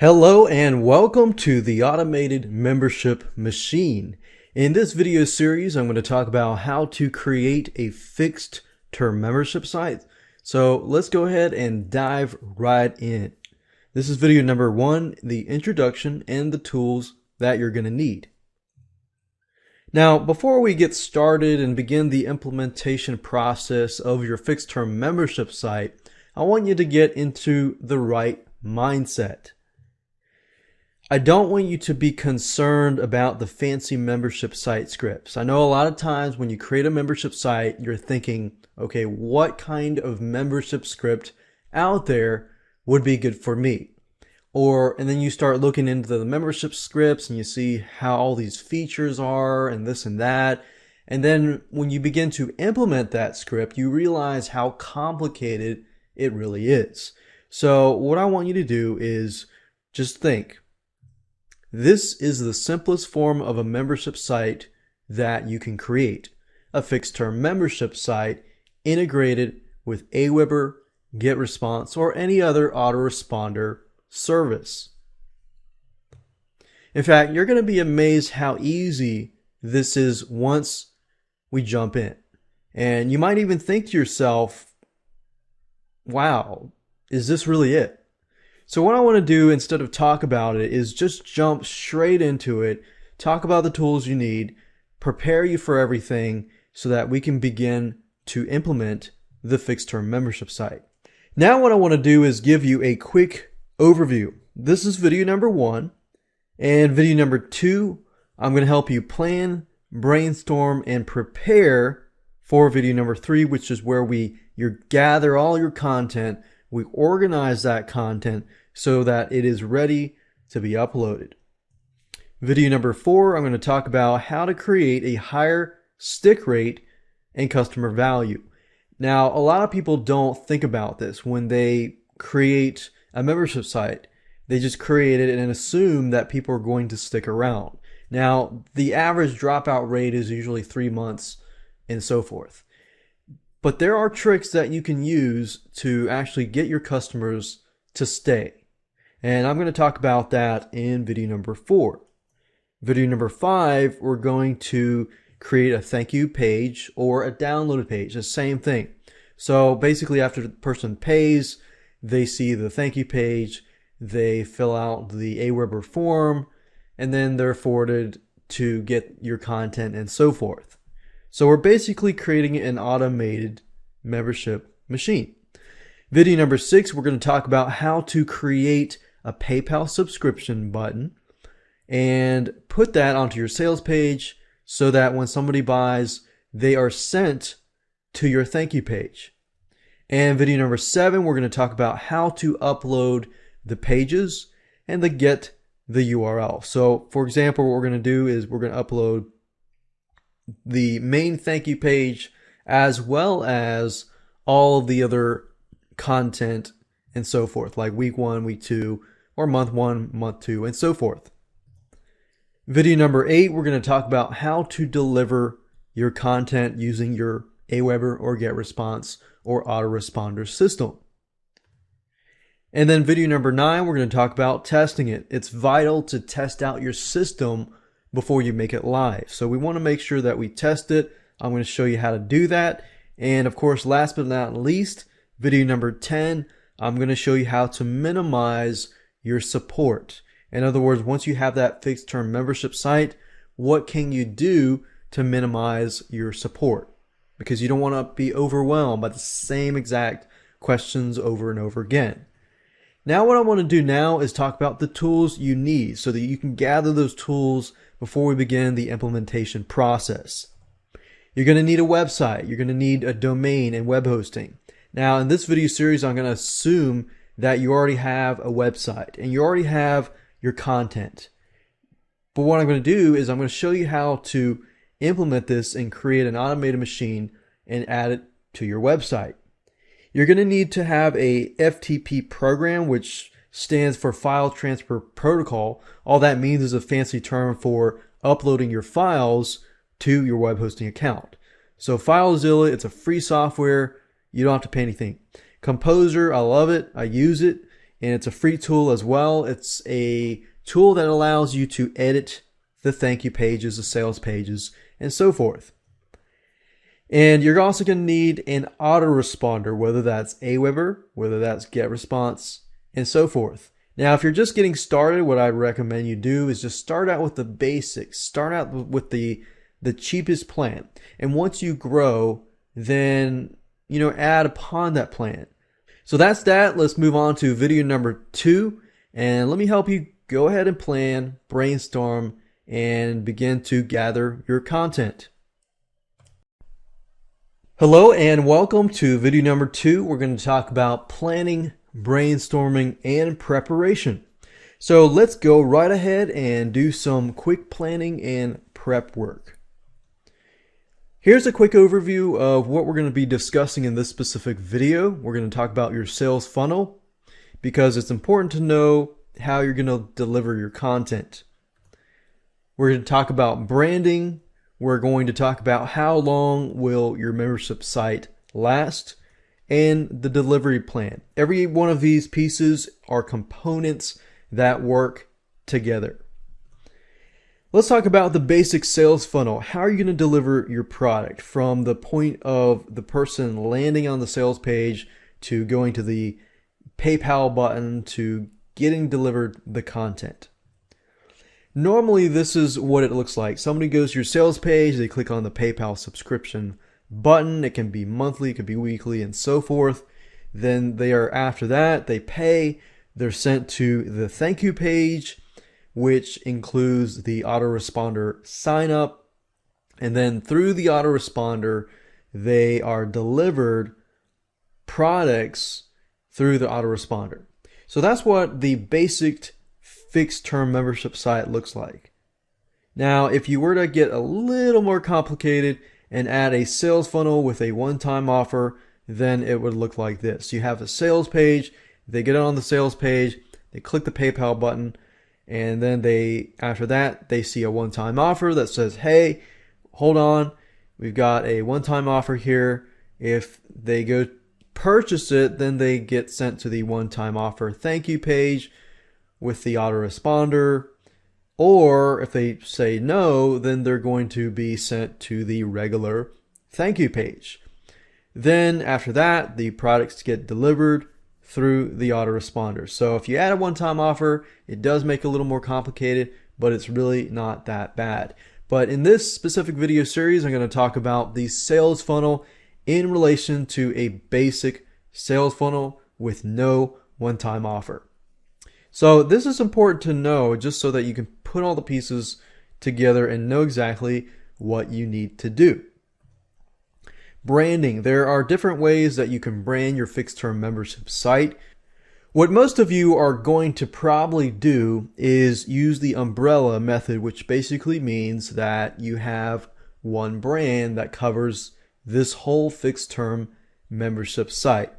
Hello and welcome to the Automated Membership Machine. In this video series, I'm going to talk about how to create a fixed term membership site. So let's go ahead and dive right in. This is video number 1, the introduction and the tools that you're going to need. Now, before we get started and begin the implementation process of your fixed term membership site, I want you to get into the right mindset. I don't want you to be concerned about the fancy membership site scripts. I know a lot of times when you create a membership site, you're thinking, okay, what kind of membership script out there would be good for me? And then you start looking into the membership scripts and you see how all these features are and this and that. And then when you begin to implement that script, you realize how complicated it really is. So what I want you to do is just think. This is the simplest form of a membership site that you can create. A fixed term membership site integrated with Aweber, GetResponse, or any other autoresponder service. In fact, you're going to be amazed how easy this is once we jump in. And you might even think to yourself, wow, is this really it? So what I want to do instead of talk about it is just jump straight into it, talk about the tools you need, prepare you for everything so that we can begin to implement the fixed term membership site. Now what I want to do is give you a quick overview. This is video number 1, and video number 2, I'm going to help you plan, brainstorm, and prepare for video number 3, which is where you gather all your content, we organize that content so that it is ready to be uploaded. Video number 4, I'm going to talk about how to create a higher stick rate and customer value. Now, a lot of people don't think about this when they create a membership site. They just create it and assume that people are going to stick around. Now, the average dropout rate is usually 3 months and so forth. But there are tricks that you can use to actually get your customers to stay. And I'm going to talk about that in video number 4. Video number 5, we're going to create a thank you page or a downloaded page, the same thing. So basically after the person pays, they see the thank you page, they fill out the Aweber form, and then they're forwarded to get your content and so forth. So we're basically creating an automated membership machine. Video number 6, we're going to talk about how to create a PayPal subscription button and put that onto your sales page so that when somebody buys, they are sent to your thank you page. And video number 7, we're going to talk about how to upload the pages and get the URL. So for example, what we're going to do is we're going to upload the main thank you page as well as all of the other content and so forth, like week 1, week 2, or month 1, month 2, and so forth. Video number 8, we're going to talk about how to deliver your content using your Aweber or GetResponse or autoresponder system. And then video number 9, we're going to talk about testing it. It's vital to test out your system before you make it live. So we want to make sure that we test it. I'm going to show you how to do that. And of course, last but not least, video number 10, I'm going to show you how to minimize your support. In other words, once you have that fixed term membership site, what can you do to minimize your support? Because you don't want to be overwhelmed by the same exact questions over and over again. Now what I want to do now is talk about the tools you need so that you can gather those tools before we begin the implementation process. You're going to need a website. You're going to need a domain and web hosting. Now in this video series, I'm going to assume that you already have a website and you already have your content. But what I'm going to do is I'm going to show you how to implement this and create an automated machine and add it to your website. You're going to need to have a FTP program, which stands for File Transfer Protocol. All that means is a fancy term for uploading your files to your web hosting account. So FileZilla, it's a free software. You don't have to pay anything. Composer, I love it. I use it. and it's a free tool as well. It's a tool that allows you to edit the thank you pages, the sales pages, and so forth. And you're also going to need an autoresponder, whether that's Aweber, whether that's GetResponse, and so forth. Now, if you're just getting started, what I'd recommend you do is just start out with the basics. Start out with the cheapest plan. And once you grow, then, add upon that plan. So that's that. Let's move on to video number 2. And let me help you go ahead and plan, brainstorm, and begin to gather your content. Hello and welcome to video number 2. We're going to talk about planning, brainstorming, and preparation. So let's go right ahead and do some quick planning and prep work. Here's a quick overview of what we're going to be discussing in this specific video. We're going to talk about your sales funnel because it's important to know how you're going to deliver your content. We're going to talk about branding. We're going to talk about how long will your membership site last and the delivery plan. Every one of these pieces are components that work together. Let's talk about the basic sales funnel. How are you going to deliver your product from the point of the person landing on the sales page to going to the PayPal button to getting delivered the content? Normally, this is what it looks like. Somebody goes to your sales page, they click on the PayPal subscription button. It can be monthly, it could be weekly, and so forth. Then after that, they pay. They're sent to the thank you page, which includes the autoresponder sign up. And then through the autoresponder, they are delivered products through the autoresponder. So that's what the basic fixed term membership site looks like. Now, if you were to get a little more complicated and add a sales funnel with a one-time offer, then it would look like this. You have a sales page, they get on the sales page, they click the PayPal button, and then after that, they see a one-time offer that says, hey, hold on, we've got a one-time offer here. If they go purchase it, then they get sent to the one-time offer thank you page with the autoresponder, or if they say no, then they're going to be sent to the regular thank you page. Then after that, the products get delivered through the autoresponder. So if you add a one-time offer, it does make it a little more complicated, but it's really not that bad. But in this specific video series, I'm going to talk about the sales funnel in relation to a basic sales funnel with no one-time offer. So this is important to know just so that you can put all the pieces together and know exactly what you need to do. Branding. There are different ways that you can brand your fixed term membership site. What most of you are going to probably do is use the umbrella method, which basically means that you have one brand that covers this whole fixed term membership site.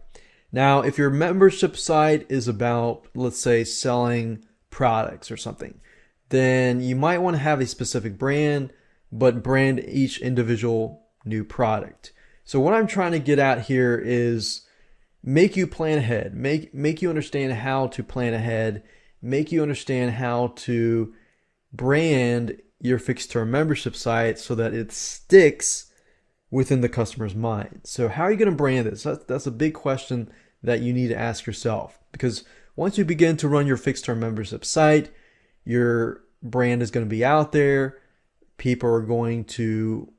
Now, if your membership site is about, let's say, selling products or something, then you might want to have a specific brand, but brand each individual new product. So what I'm trying to get at here is make you plan ahead, make you understand how to plan ahead, make you understand how to brand your fixed term membership site so that it sticks within the customer's mind. So how are you going to brand this? That's a big question that you need to ask yourself, because once you begin to run your fixed term membership site, your brand is going to be out there. People are going to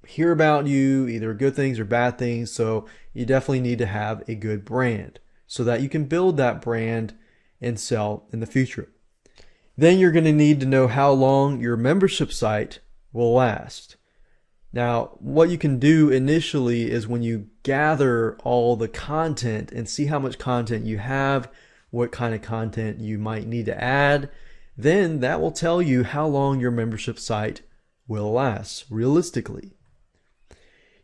hear about you, either good things or bad things. So you definitely need to have a good brand so that you can build that brand and sell in the future. Then you're going to need to know how long your membership site will last. Now, what you can do initially is when you gather all the content and see how much content you have, what kind of content you might need to add, then that will tell you how long your membership site will last realistically.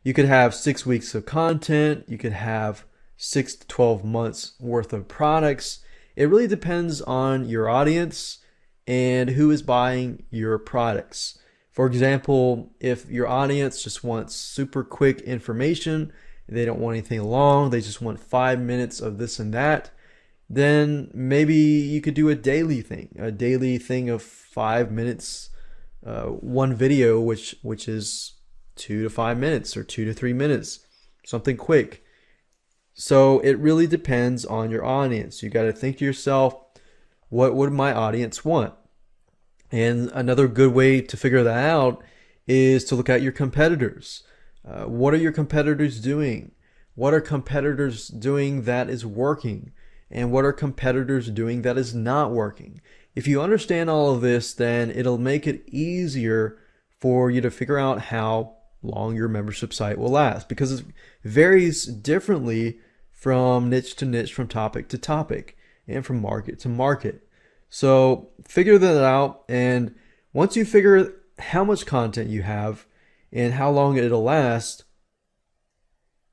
You could have 6 weeks of content, you could have 6 to 12 months worth of products. It really depends on your audience and who is buying your products. For example, if your audience just wants super quick information, they don't want anything long, they just want 5 minutes of this and that, then maybe you could do a daily thing of 5 minutes, one video, which is 2 to 5 minutes or 2 to 3 minutes, something quick. So it really depends on your audience. You got to think to yourself, what would my audience want? And another good way to figure that out is to look at your competitors. What are your competitors doing? What are competitors doing that is working? And what are competitors doing that is not working? If you understand all of this, then it'll make it easier for you to figure out how long your membership site will last, because it varies differently from niche to niche, from topic to topic, and from market to market. So figure that out, and once you figure how much content you have and how long it'll last,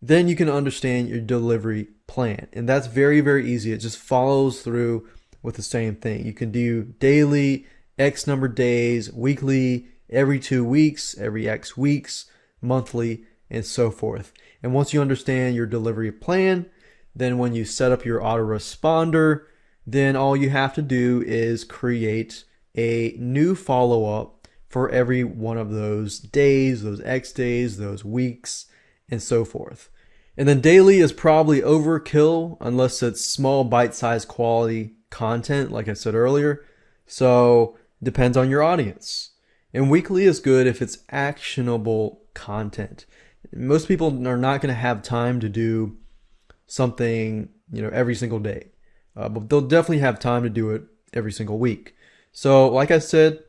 then you can understand your delivery plan. And that's very, very easy. It just follows through with the same thing. You can do daily, X number of days, weekly, every 2 weeks, every X weeks, monthly, and so forth. And once you understand your delivery plan, then when you set up your autoresponder, then all you have to do is create a new follow-up for every one of those days, those X days, those weeks, and so forth. And then daily is probably overkill unless it's small bite-sized quality content, like I said earlier. So depends on your audience. And weekly is good if it's actionable content. Most people are not going to have time to do something, every single day. But they'll definitely have time to do it every single week. So like I said,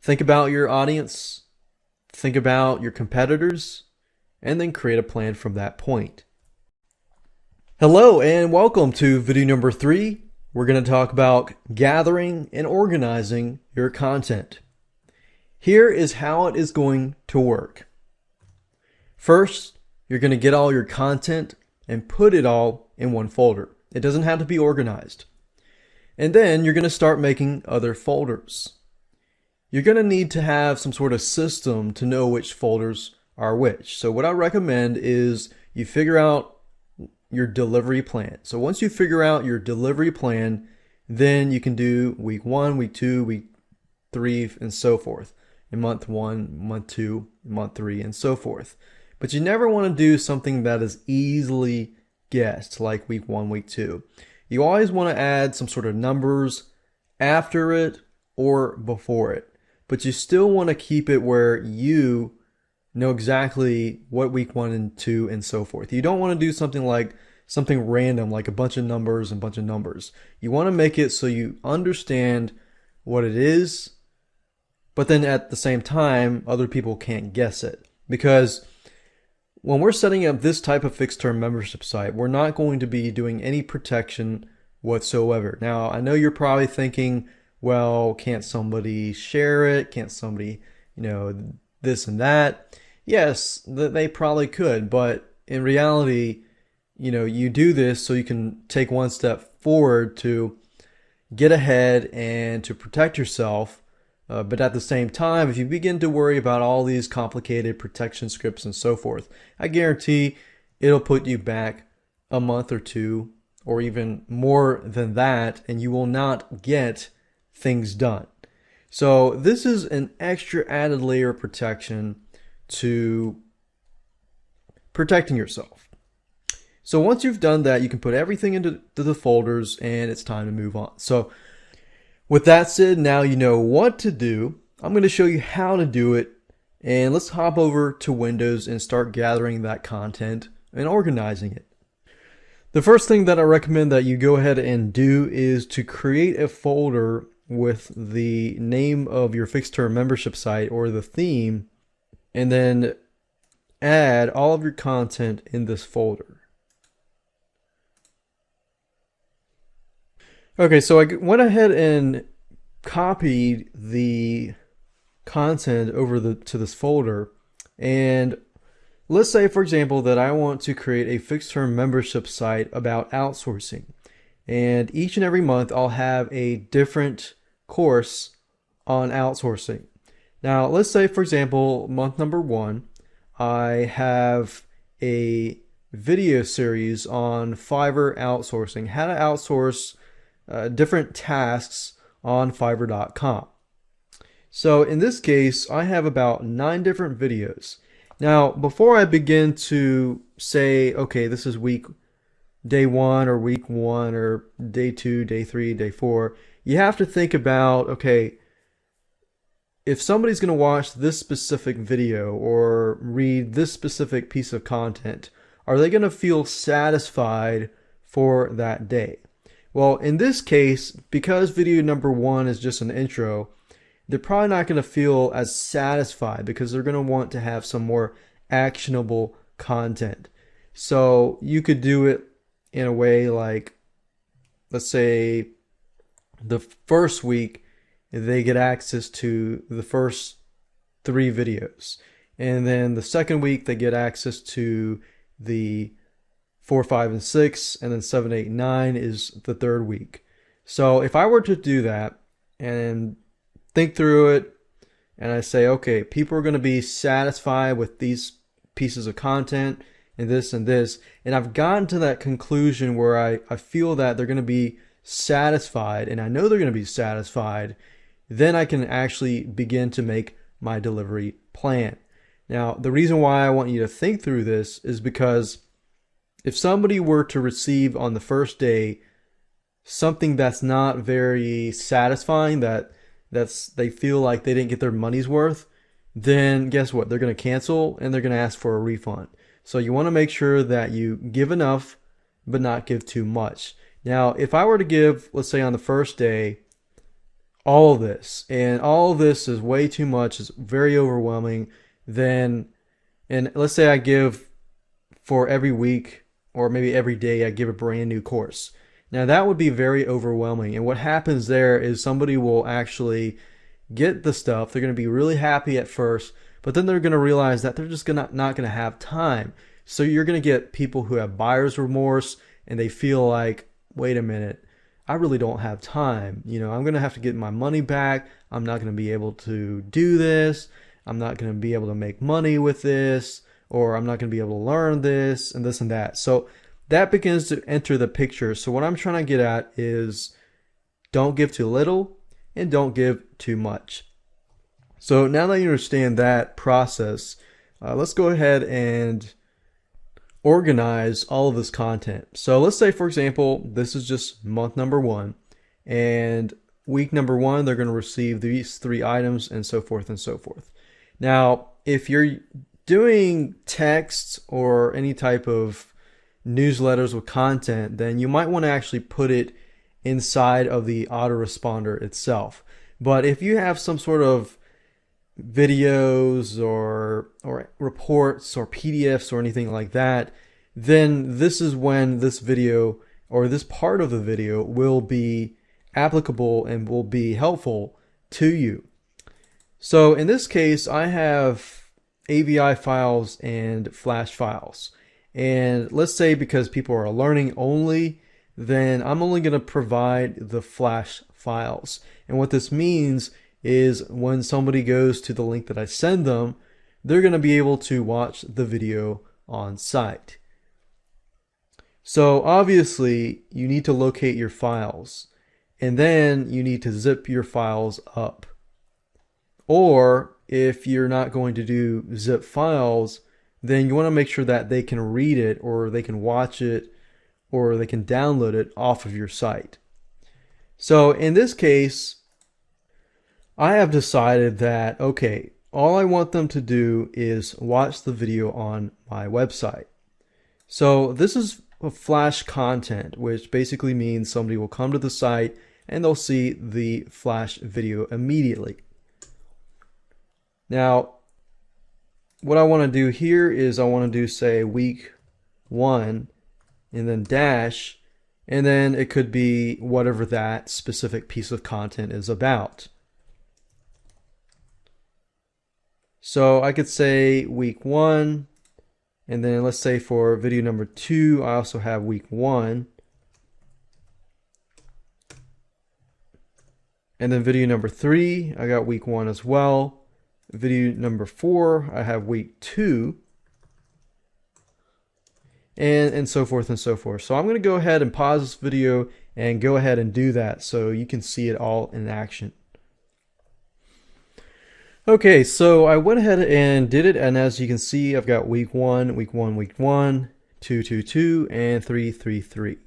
think about your audience, think about your competitors, and then create a plan from that point. Hello and welcome to video number 3. We're going to talk about gathering and organizing your content. Here is how it is going to work. First, you're going to get all your content and put it all in one folder. It doesn't have to be organized. And then you're going to start making other folders. You're going to need to have some sort of system to know which folders are which. So what I recommend is you figure out your delivery plan. So once you figure out your delivery plan, then you can do week 1, week 2, week 3, and so forth. In month 1, month 2, month 3, and so forth. But you never want to do something that is easily guessed, like week 1, week 2. You always want to add some sort of numbers after it or before it. But you still want to keep it where you know exactly what week 1 and 2 and so forth. You don't want to do something random, like a bunch of numbers and a bunch of numbers. You want to make it so you understand what it is, but then at the same time, other people can't guess it. Because when we're setting up this type of fixed term membership site, we're not going to be doing any protection whatsoever. Now, I know you're probably thinking, well, can't somebody share it? Can't somebody, this and that? Yes, they probably could, but in reality, you do this so you can take one step forward to get ahead and to protect yourself. But at the same time, if you begin to worry about all these complicated protection scripts and so forth, I guarantee it'll put you back a month or two, or even more than that, and you will not get things done. So this is an extra added layer of protection to protecting yourself. So once you've done that, you can put everything into the folders, and it's time to move on. So with that said, now you know what to do. I'm going to show you how to do it, and let's hop over to Windows and start gathering that content and organizing it. The first thing that I recommend that you go ahead and do is to create a folder with the name of your fixed term membership site or the theme, and then add all of your content in this folder. Okay, so I went ahead and copied the content over to this folder, and let's say, for example, that I want to create a fixed term membership site about outsourcing, and each and every month I'll have a different course on outsourcing. Now, let's say, for example, month number 1, I have a video series on Fiverr outsourcing, how to outsource different tasks on Fiverr.com. So in this case, I have about 9 different videos. Now, before I begin to say, okay, this is day 1 or week 1 or day 2, day 3, day 4, you have to think about, okay, if somebody's going to watch this specific video or read this specific piece of content, are they going to feel satisfied for that day? Well, in this case, because video number 1 is just an intro, they're probably not going to feel as satisfied because they're going to want to have some more actionable content. So you could do it in a way like, let's say the first week they get access to the first 3 videos. And then the second week they get access to the 4, 5, and 6, and then 7, 8, and 9 is the third week. So if I were to do that and think through it, and I say, okay, people are going to be satisfied with these pieces of content and this, and I've gotten to that conclusion where I feel that they're going to be satisfied, and I know they're going to be satisfied, then I can actually begin to make my delivery plan. Now, the reason why I want you to think through this is because if somebody were to receive on the first day something that's not very satisfying, they feel like they didn't get their money's worth, then guess what? They're going to cancel and they're going to ask for a refund. So you want to make sure that you give enough, but not give too much. Now, if I were to give, let's say on the first day, all of this, and all of this is way too much, it's very overwhelming, then, and let's say I give for every week or maybe every day, I give a brand new course. Now that would be very overwhelming. And what happens there is somebody will actually get the stuff. They're going to be really happy at first, but then they're going to realize that they're just not going to have time. So you're going to get people who have buyer's remorse and they feel like, wait a minute, I really don't have time. I'm going to have to get my money back. I'm not going to be able to do this. I'm not going to be able to make money with this, or I'm not going to be able to learn this and this and that. So that begins to enter the picture. So what I'm trying to get at is don't give too little and don't give too much. So now that you understand that process, let's go ahead and organize all of this content. So let's say, for example, this is just month number 1, and week number 1, they're going to receive these 3 items and so forth and so forth. Now, if you're doing text or any type of newsletters with content, then you might want to actually put it inside of the autoresponder itself. But if you have some sort of videos or reports or PDFs or anything like that, then this is when this video or this part of the video will be applicable and will be helpful to you. So in this case, I have AVI files and Flash files. And let's say because people are learning only, then I'm only going to provide the Flash files. And what this means is when somebody goes to the link that I send them, they're going to be able to watch the video on site. So obviously you need to locate your files, and then you need to zip your files up. Or if you're not going to do zip files, then you want to make sure that they can read it, or they can watch it, or they can download it off of your site. So in this case, I have decided that, okay, all I want them to do is watch the video on my website. So this is a Flash content, which basically means somebody will come to the site and they'll see the Flash video immediately. Now, what I want to do here is I want to do, say, week 1 and then dash, and then it could be whatever that specific piece of content is about. So I could say week 1, and then let's say for video number 2, I also have week 1. And then video number 3, I got week 1 as well. Video number 4, I have week 2. and so forth and so forth. So I'm going to go ahead and pause this video and go ahead and do that so you can see it all in action. Okay, so I went ahead and did it, and as you can see, I've got week one, 2, 2, 2, and 3, 3, 3.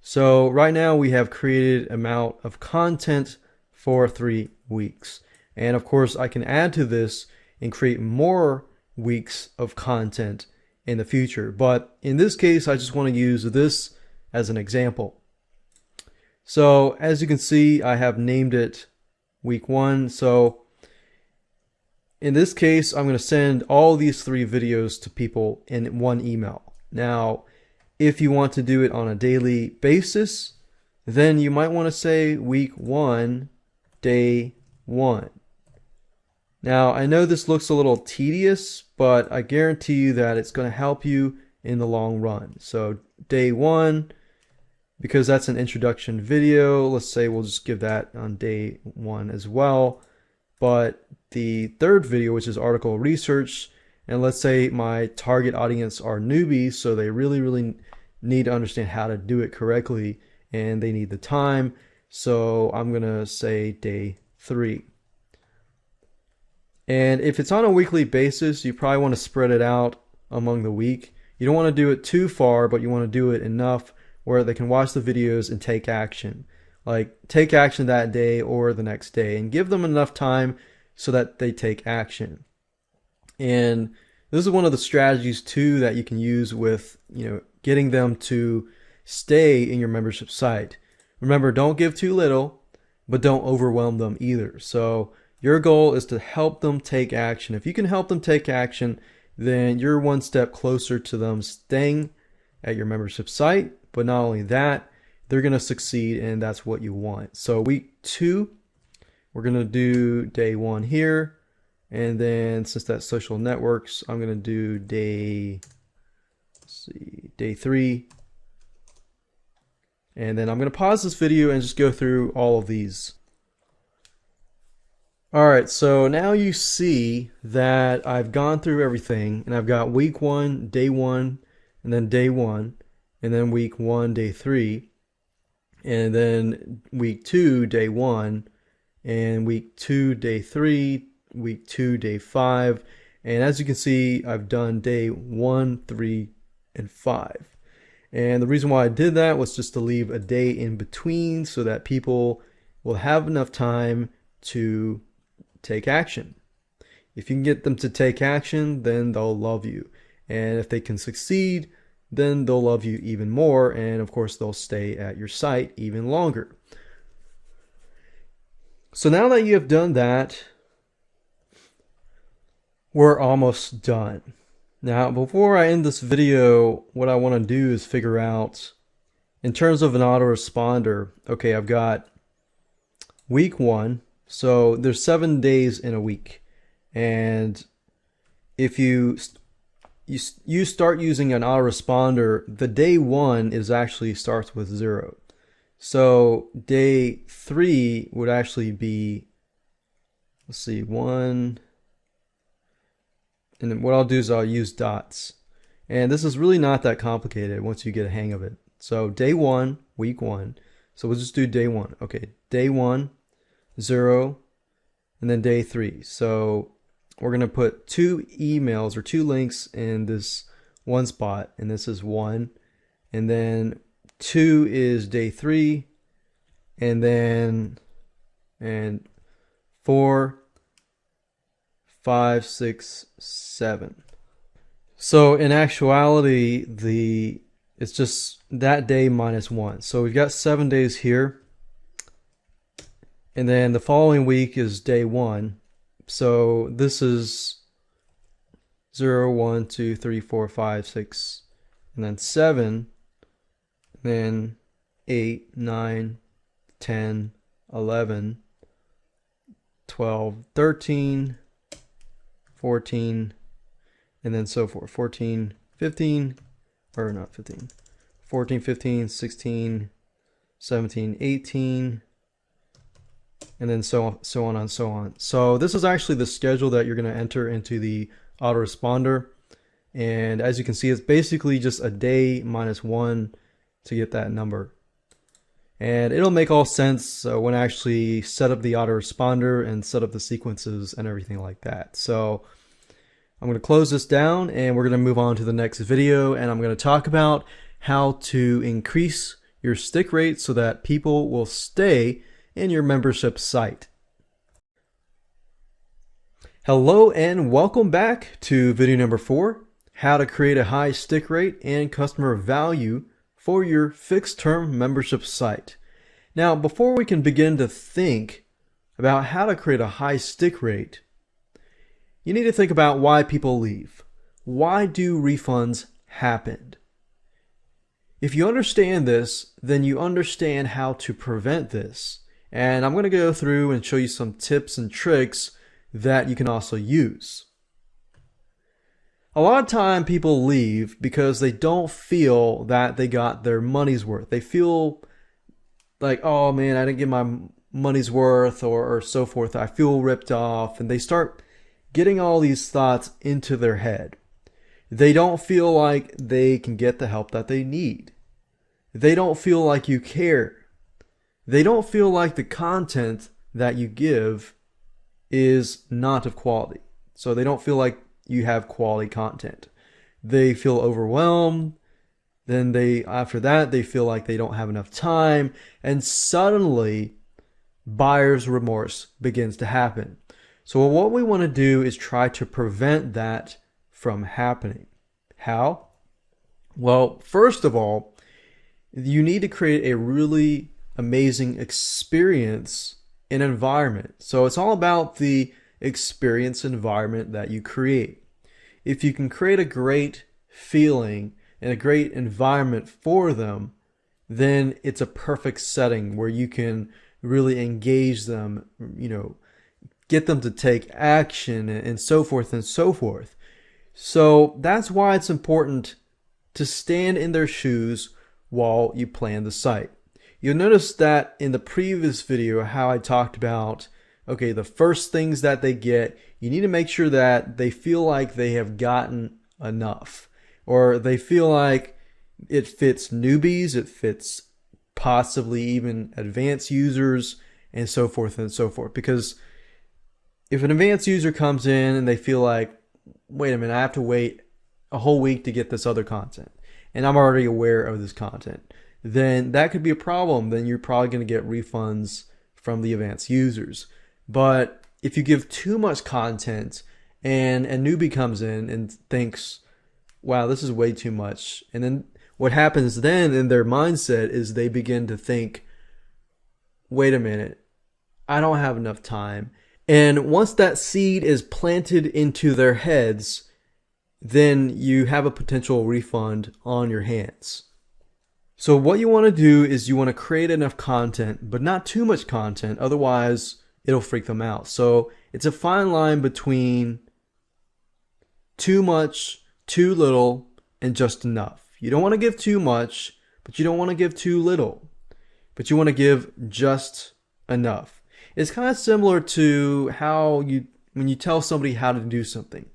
So right now we have created amount of content for 3 weeks. And of course, I can add to this and create more weeks of content in the future. But in this case, I just want to use this as an example. So as you can see, I have named it week 1. So in this case, I'm going to send all these 3 videos to people in one email. Now, if you want to do it on a daily basis, then you might want to say week 1, day 1. Now, I know this looks a little tedious, but I guarantee you that it's going to help you in the long run. So day 1, because that's an introduction video, let's say we'll just give that on day 1 as well. But the third video, which is article research, and let's say my target audience are newbies, so they really need to understand how to do it correctly, and they need the time. So I'm going to say day 3. And if it's on a weekly basis, you probably want to spread it out among the week. You don't want to do it too far, but you want to do it enough where they can watch the videos and take action. Like take action that day or the next day, and give them enough time so that they take action. And this is one of the strategies too that you can use with, getting them to stay in your membership site. Remember, don't give too little, but don't overwhelm them either. So your goal is to help them take action. If you can help them take action, then you're one step closer to them staying at your membership site. But not only that, they're going to succeed, and that's what you want. So week 2, we're going to do day 1 here. And then since that's social networks, I'm going to do day 3. And then I'm going to pause this video and just go through all of these. Alright, so now you see that I've gone through everything, and I've got week 1, day 1, and then day 1, and then week 1, day 3, and then week 2, day 1, and week 2, day 3, week 2, day 5, and as you can see, I've done day 1, 3, and 5. And the reason why I did that was just to leave a day in between so that people will have enough time to take action. If you can get them to take action, then they'll love you. And if they can succeed, then they'll love you even more. And of course, they'll stay at your site even longer. So now that you have done that, we're almost done. Now, before I end this video, what I want to do is figure out, in terms of an autoresponder, okay, I've got week 1. So there's 7 days in a week. And if you start using an autoresponder, the day 1 is actually starts with 0. So day 3 would actually be, let's see, 1. And then what I'll do is I'll use dots. And this is really not that complicated once you get a hang of it. So day 1, week 1. So we'll just do day 1. Okay, day 1, 0, and then day 3. So we're going to put 2 emails or 2 links in this one spot, and this is 1. And then 2 is day 3, and then 4, 5, 6, 7. So in actuality, it's just that day minus 1. So we've got 7 days here. And then the following week is day 1. So this is 0, 1, 2, 3, 4, 5, 6, and then 7. And then 8, 9, 10, 11, 12, 13, 14, and then so forth. 14, 15, or not 15, 14, 15, 16, 17, 18, and then so on and so on. So this is actually the schedule that you're going to enter into the autoresponder. And as you can see, it's basically just a day minus 1 to get that number. And it'll make all sense when I actually set up the autoresponder and set up the sequences and everything like that. So I'm going to close this down and we're going to move on to the next video, and I'm going to talk about how to increase your stick rate so that people will stay in your membership site. Hello and welcome back to video number 4, how to create a high stick rate and customer value for your fixed term membership site. Now, before we can begin to think about how to create a high stick rate, you need to think about why people leave. Why do refunds happen? If you understand this, then you understand how to prevent this. And I'm going to go through and show you some tips and tricks that you can also use. A lot of time people leave because they don't feel that they got their money's worth. They feel like, oh man, I didn't get my money's worth, or so forth. I feel ripped off, and they start getting all these thoughts into their head. They don't feel like they can get the help that they need. They don't feel like you care. They don't feel like the content that you give is not of quality. So they don't feel like you have quality content. They feel overwhelmed. Then after that, they feel like they don't have enough time. And suddenly, buyer's remorse begins to happen. So what we want to do is try to prevent that from happening. How? Well, first of all, you need to create a really amazing experience and environment. So it's all about the experience environment that you create. If you can create a great feeling and a great environment for them, then it's a perfect setting where you can really engage them, get them to take action and so forth and so forth. So that's why it's important to stand in their shoes while you plan the site. You'll notice that in the previous video how I talked about, okay, the first things that they get, you need to make sure that they feel like they have gotten enough, or they feel like it fits newbies, it fits possibly even advanced users, and so forth and so forth. Because if an advanced user comes in and they feel like, wait a minute, I have to wait a whole week to get this other content, and I'm already aware of this content, then that could be a problem. Then you're probably going to get refunds from the advanced users. But if you give too much content and a newbie comes in and thinks, wow, this is way too much, and then what happens then in their mindset is they begin to think, wait a minute, I don't have enough time. And once that seed is planted into their heads, then you have a potential refund on your hands. So what you want to do is you want to create enough content, but not too much content, otherwise it'll freak them out. So it's a fine line between too much, too little, and just enough. You don't want to give too much, but you don't want to give too little. But you want to give just enough. It's kind of similar to how when you tell somebody how to do something.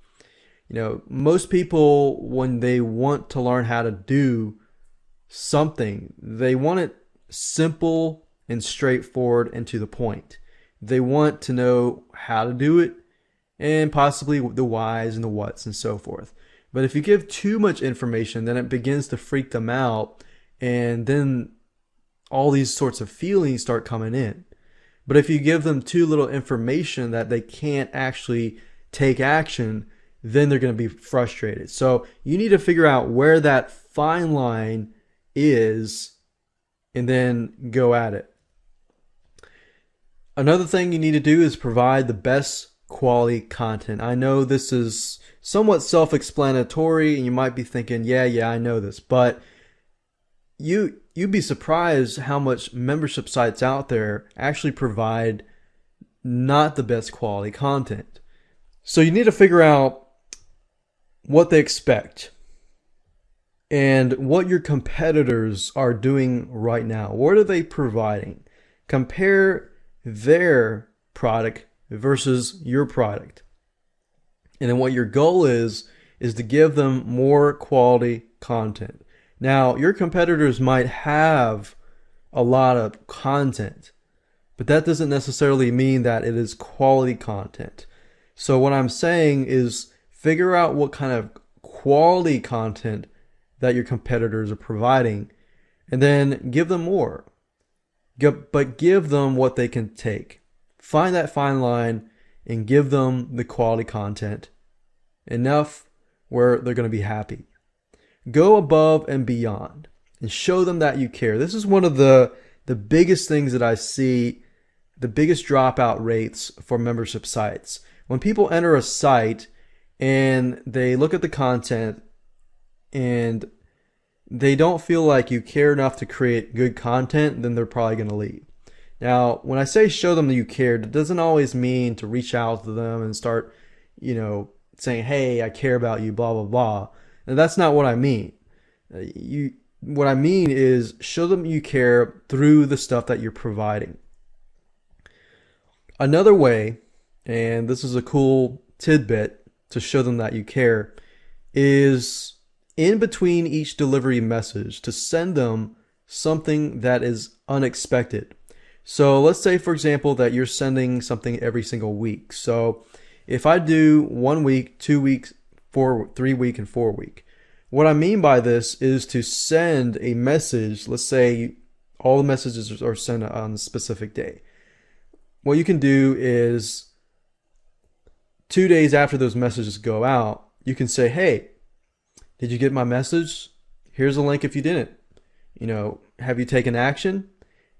Most people, when they want to learn how to do something, they want it simple and straightforward and to the point. They want to know how to do it and possibly the whys and the whats and so forth. But if you give too much information, then it begins to freak them out, and then all these sorts of feelings start coming in. But if you give them too little information that they can't actually take action, then they're going to be frustrated. So you need to figure out where that fine line is and then go at it. Another thing you need to do is provide the best quality content. I know this is somewhat self-explanatory and you might be thinking, yeah, I know this, but you'd be surprised how much membership sites out there actually provide not the best quality content. So you need to figure out what they expect and what your competitors are doing right now. What are they providing? Compare their product versus your product. And then what your goal is is to give them more quality content. Now, your competitors might have a lot of content, but that doesn't necessarily mean that it is quality content. So what I'm saying is figure out what kind of quality content that your competitors are providing and then give them more. But give them what they can take. Find that fine line and give them the quality content enough where they're going to be happy. Go above and beyond and show them that you care. This is one of the biggest things that I see, the biggest dropout rates for membership sites. When people enter a site and they look at the content and they don't feel like you care enough to create good content, then they're probably going to leave. Now, when I say show them that you care, it doesn't always mean to reach out to them and start, saying, hey, I care about you, blah, blah, blah. And that's not what I mean. What I mean is show them you care through the stuff that you're providing. Another way, and this is a cool tidbit to show them that you care, is in between each delivery message to send them something that is unexpected. So let's say, for example, that you're sending something every single week. So if I do 1 week, 2 weeks, 3 week, and 4 week, what I mean by this is to send a message. Let's say all the messages are sent on a specific day. What you can do is 2 days after those messages go out, you can say, hey, did you get my message? Here's a link if you didn't. Have you taken action?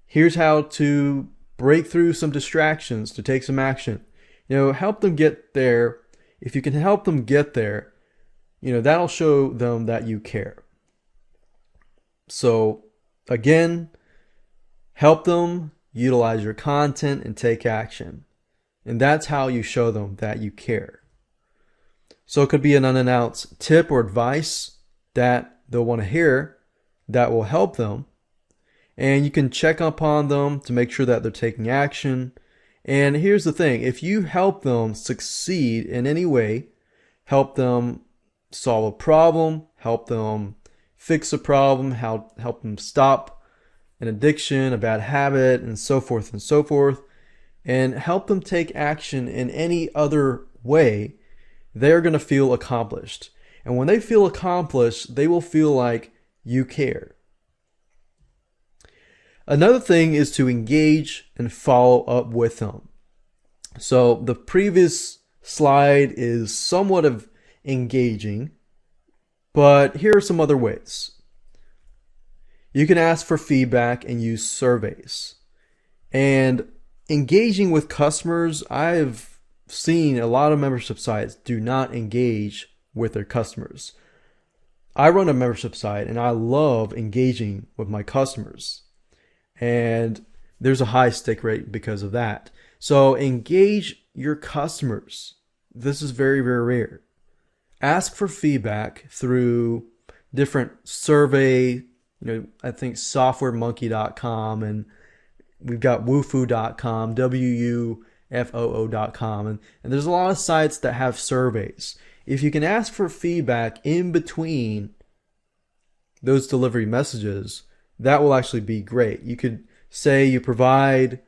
Here's how to break through some distractions, to take some action. Help them get there. If you can help them get there, that'll show them that you care. So again, help them utilize your content and take action. And that's how you show them that you care. So it could be an unannounced tip or advice that they'll want to hear that will help them. And you can check upon them to make sure that they're taking action. And here's the thing, if you help them succeed in any way, help them solve a problem, help them fix a problem, help them stop an addiction, a bad habit, and so forth, and help them take action in any other way, they're going to feel accomplished. And when they feel accomplished, they will feel like you care. Another thing is to engage and follow up with them. So the previous slide is somewhat of engaging, but here are some other ways. You can ask for feedback and use surveys. And engaging with customers, I've seen a lot of membership sites do not engage with their customers. I run a membership site and I love engaging with my customers. And there's a high stick rate because of that. So engage your customers. This is very, very rare. Ask for feedback through different survey, I think softwaremonkey.com, and we've got wufoo.com, wufoo.com, and there's a lot of sites that have surveys. If you can ask for feedback in between those delivery messages, that will actually be great. You could say you provide,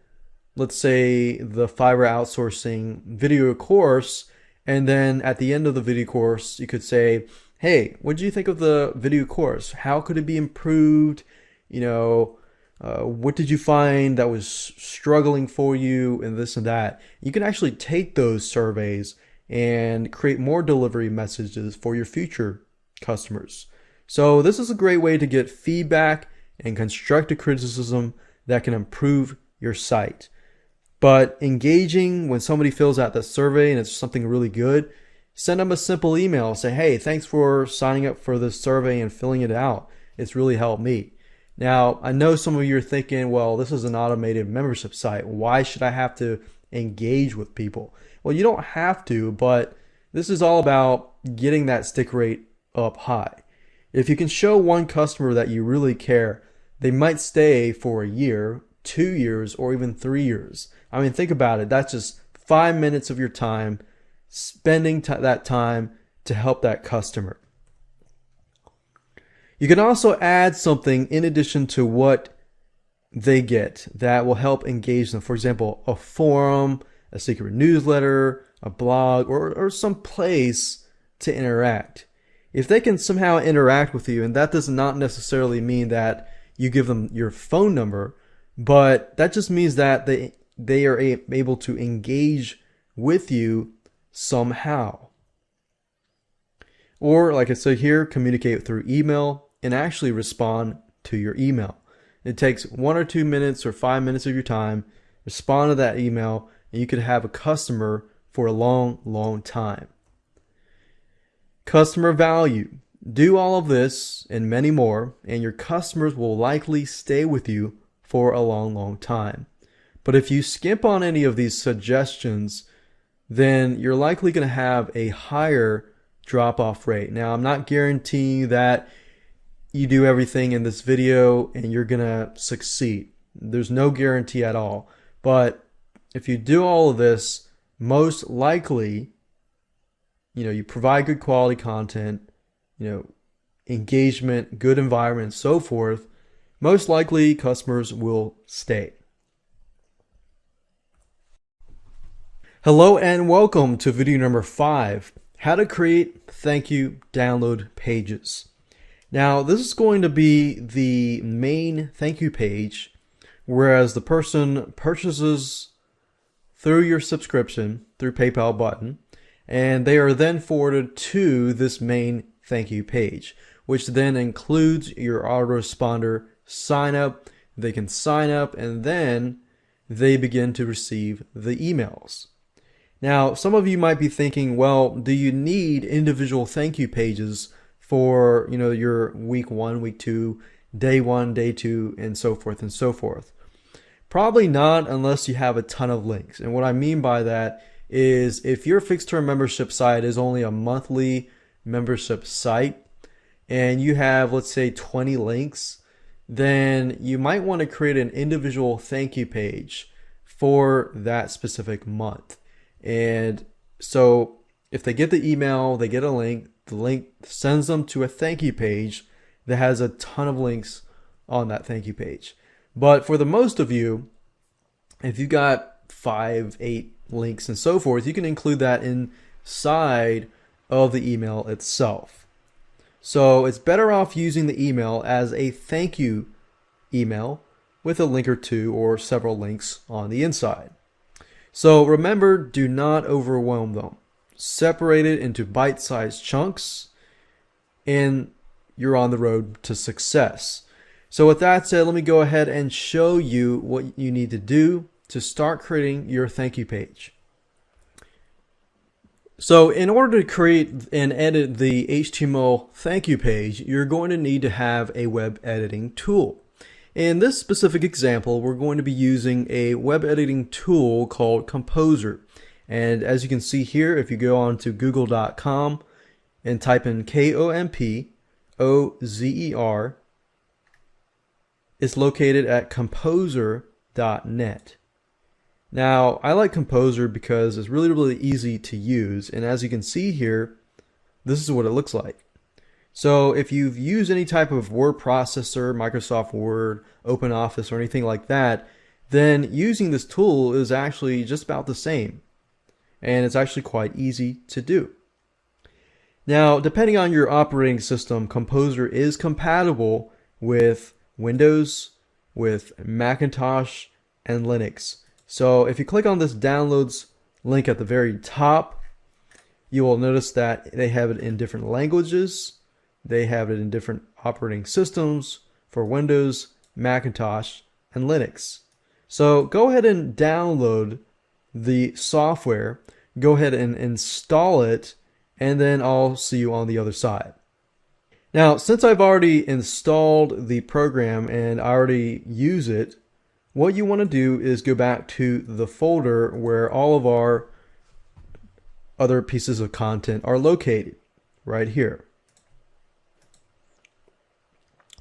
let's say, the Fiverr outsourcing video course, and then at the end of the video course, you could say, hey, what did you think of the video course? How could it be improved? What did you find that was struggling for you, and this and that? You can actually take those surveys and create more delivery messages for your future customers. So this is a great way to get feedback and constructive criticism that can improve your site. But engaging, when somebody fills out the survey and it's something really good, send them a simple email. Say, hey, thanks for signing up for this survey and filling it out. It's really helped me. Now, I know some of you are thinking, well, this is an automated membership site. Why should I have to engage with people? Well, you don't have to, but this is all about getting that stick rate up high. If you can show one customer that you really care, they might stay for a year, 2 years, or even 3 years. I mean, think about it. That's just 5 minutes of your time, spending that time to help that customer. You can also add something in addition to what they get that will help engage them. For example, a forum, a secret newsletter, a blog, or some place to interact. If they can somehow interact with you, and that does not necessarily mean that you give them your phone number, but that just means that they are able to engage with you somehow. Or like I said here, communicate through email and actually respond to your email. It takes 1 or 2 minutes or 5 minutes of your time, respond to that email, and you could have a customer for a long, long time. Customer value. Do all of this and many more, and your customers will likely stay with you for a long, long time. But if you skip on any of these suggestions, then you're likely going to have a higher drop-off rate. Now, I'm not guaranteeing that you do everything in this video and you're going to succeed. There's no guarantee at all. But if you do all of this, most likely, you provide good quality content, engagement, good environment, and so forth, most likely customers will stay. Hello and welcome to video number 5, how to create thank you download pages. Now, this is going to be the main thank you page, whereas the person purchases through your subscription, through PayPal button, and they are then forwarded to this main thank you page, which then includes your autoresponder sign up. They can sign up and then they begin to receive the emails. Now, some of you might be thinking, well, do you need individual thank you pages for, your week 1, week 2, day 1, day 2, and so forth and so forth? Probably not unless you have a ton of links. And what I mean by that is if your fixed term membership site is only a monthly membership site and you have, let's say, 20 links, then you might want to create an individual thank you page for that specific month. And so if they get the email, they get a link, the link sends them to a thank you page that has a ton of links on that thank you page. But for the most of you, if you got 5, 8 links and so forth, you can include that inside of the email itself. So it's better off using the email as a thank you email with a link or two or several links on the inside. So remember, do not overwhelm them. Separate it into bite-sized chunks and you're on the road to success. So with that said, let me go ahead and show you what you need to do to start creating your thank you page. So in order to create and edit the HTML thank you page, you're going to need to have a web editing tool. In this specific example, we're going to be using a web editing tool called Composer. And as you can see here, if you go on to google.com and type in Kompozer, it's located at composer.net. Now, I like Composer because it's really, really easy to use. And as you can see here, this is what it looks like. So if you've used any type of word processor, Microsoft Word, OpenOffice, or anything like that, then using this tool is actually just about the same. And it's actually quite easy to do. Now, depending on your operating system, Composer is compatible with Windows, with Macintosh, and Linux. So if you click on this downloads link at the very top, you will notice that they have it in different languages. They have it in different operating systems for Windows, Macintosh, and Linux. So go ahead and download the software, go ahead and install it, and then I'll see you on the other side. Now, since I've already installed the program and I already use it, what you want to do is go back to the folder where all of our other pieces of content are located, right here.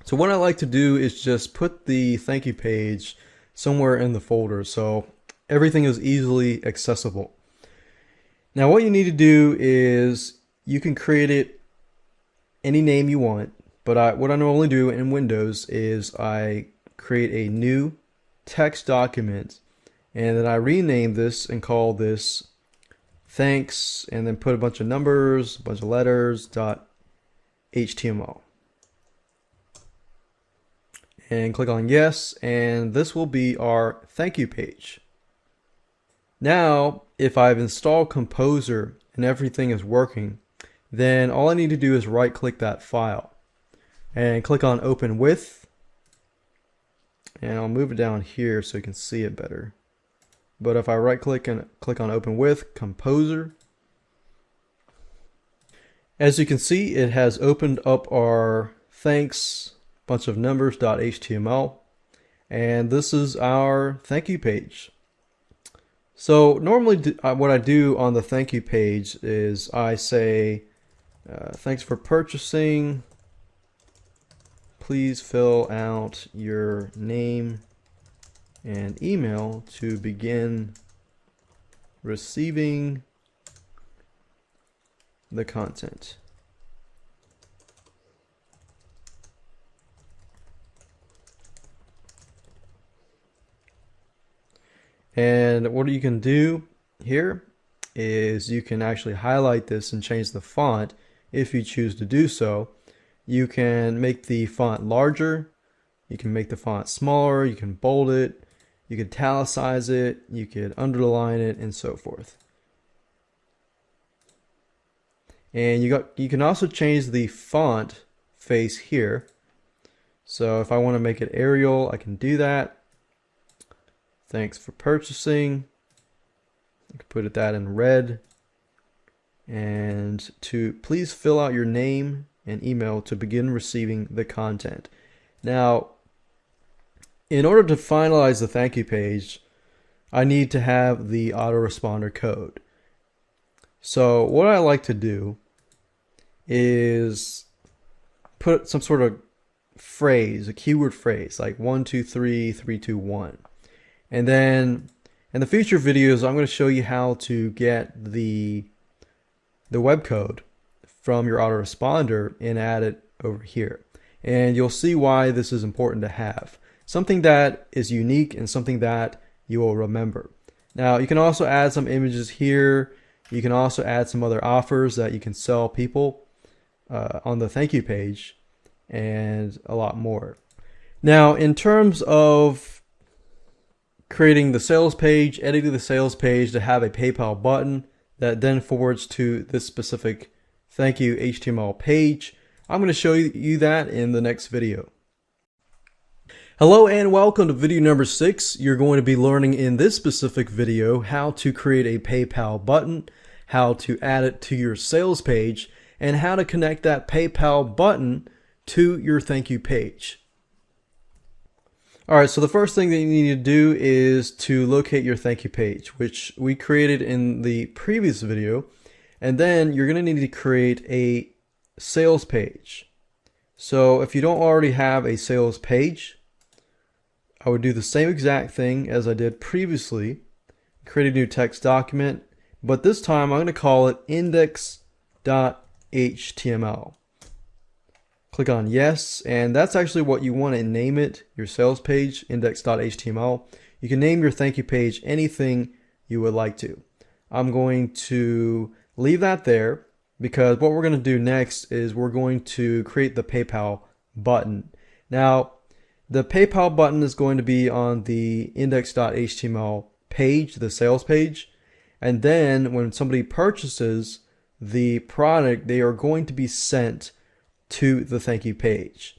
So what I like to do is just put the thank you page somewhere in the folder so everything is easily accessible. Now what you need to do is you can create it any name you want, but what I normally do in Windows is I create a new text document, and then I rename this and call this thanks, and then put a bunch of numbers, a bunch of letters, .html. And click on yes, and this will be our thank you page. Now, if I've installed Composer and everything is working, then all I need to do is right click that file and click on open with, and I'll move it down here so you can see it better. But if I right click and click on open with Composer, as you can see, it has opened up our thanks bunch of numbers.html, and this is our thank you page. So normally what I do on the thank you page is I say thanks for purchasing, please fill out your name and email to begin receiving the content. And what you can do here is you can actually highlight this and change the font if you choose to do so. You can make the font larger, you can make the font smaller, you can bold it, you can italicize it, you could underline it, and so forth. And you can also change the font face here. So if I want to make it Arial, I can do that. Thanks for purchasing. I can put that in red. And to please fill out your name and email to begin receiving the content. Now, in order to finalize the thank you page, I need to have the autoresponder code. So what I like to do is put some sort of phrase, a keyword phrase, like 1, 2, 3, 3, 2, 1. And then in the future videos, I'm going to show you how to get the web code from your autoresponder and add it over here. And you'll see why this is important to have. Something that is unique and something that you will remember. Now, you can also add some images here. You can also add some other offers that you can sell people on the thank you page, and a lot more. Now, in terms of creating the sales page, editing the sales page to have a PayPal button that then forwards to this specific thank you HTML page, I'm going to show you that in the next video. Hello and welcome to video number 6. You're going to be learning in this specific video how to create a PayPal button, how to add it to your sales page, and how to connect that PayPal button to your thank you page. Alright, so the first thing that you need to do is to locate your thank you page, which we created in the previous video. And then you're going to need to create a sales page. So if you don't already have a sales page, I would do the same exact thing as I did previously. Create a new text document, but this time I'm going to call it index.html. Click on yes, and that's actually what you want to name it, your sales page, index.html. You can name your thank you page anything you would like to. I'm going to leave that there because what we're going to do next is we're going to create the PayPal button. Now, the PayPal button is going to be on the index.html page, the sales page, and then when somebody purchases the product, they are going to be sent to the thank you page.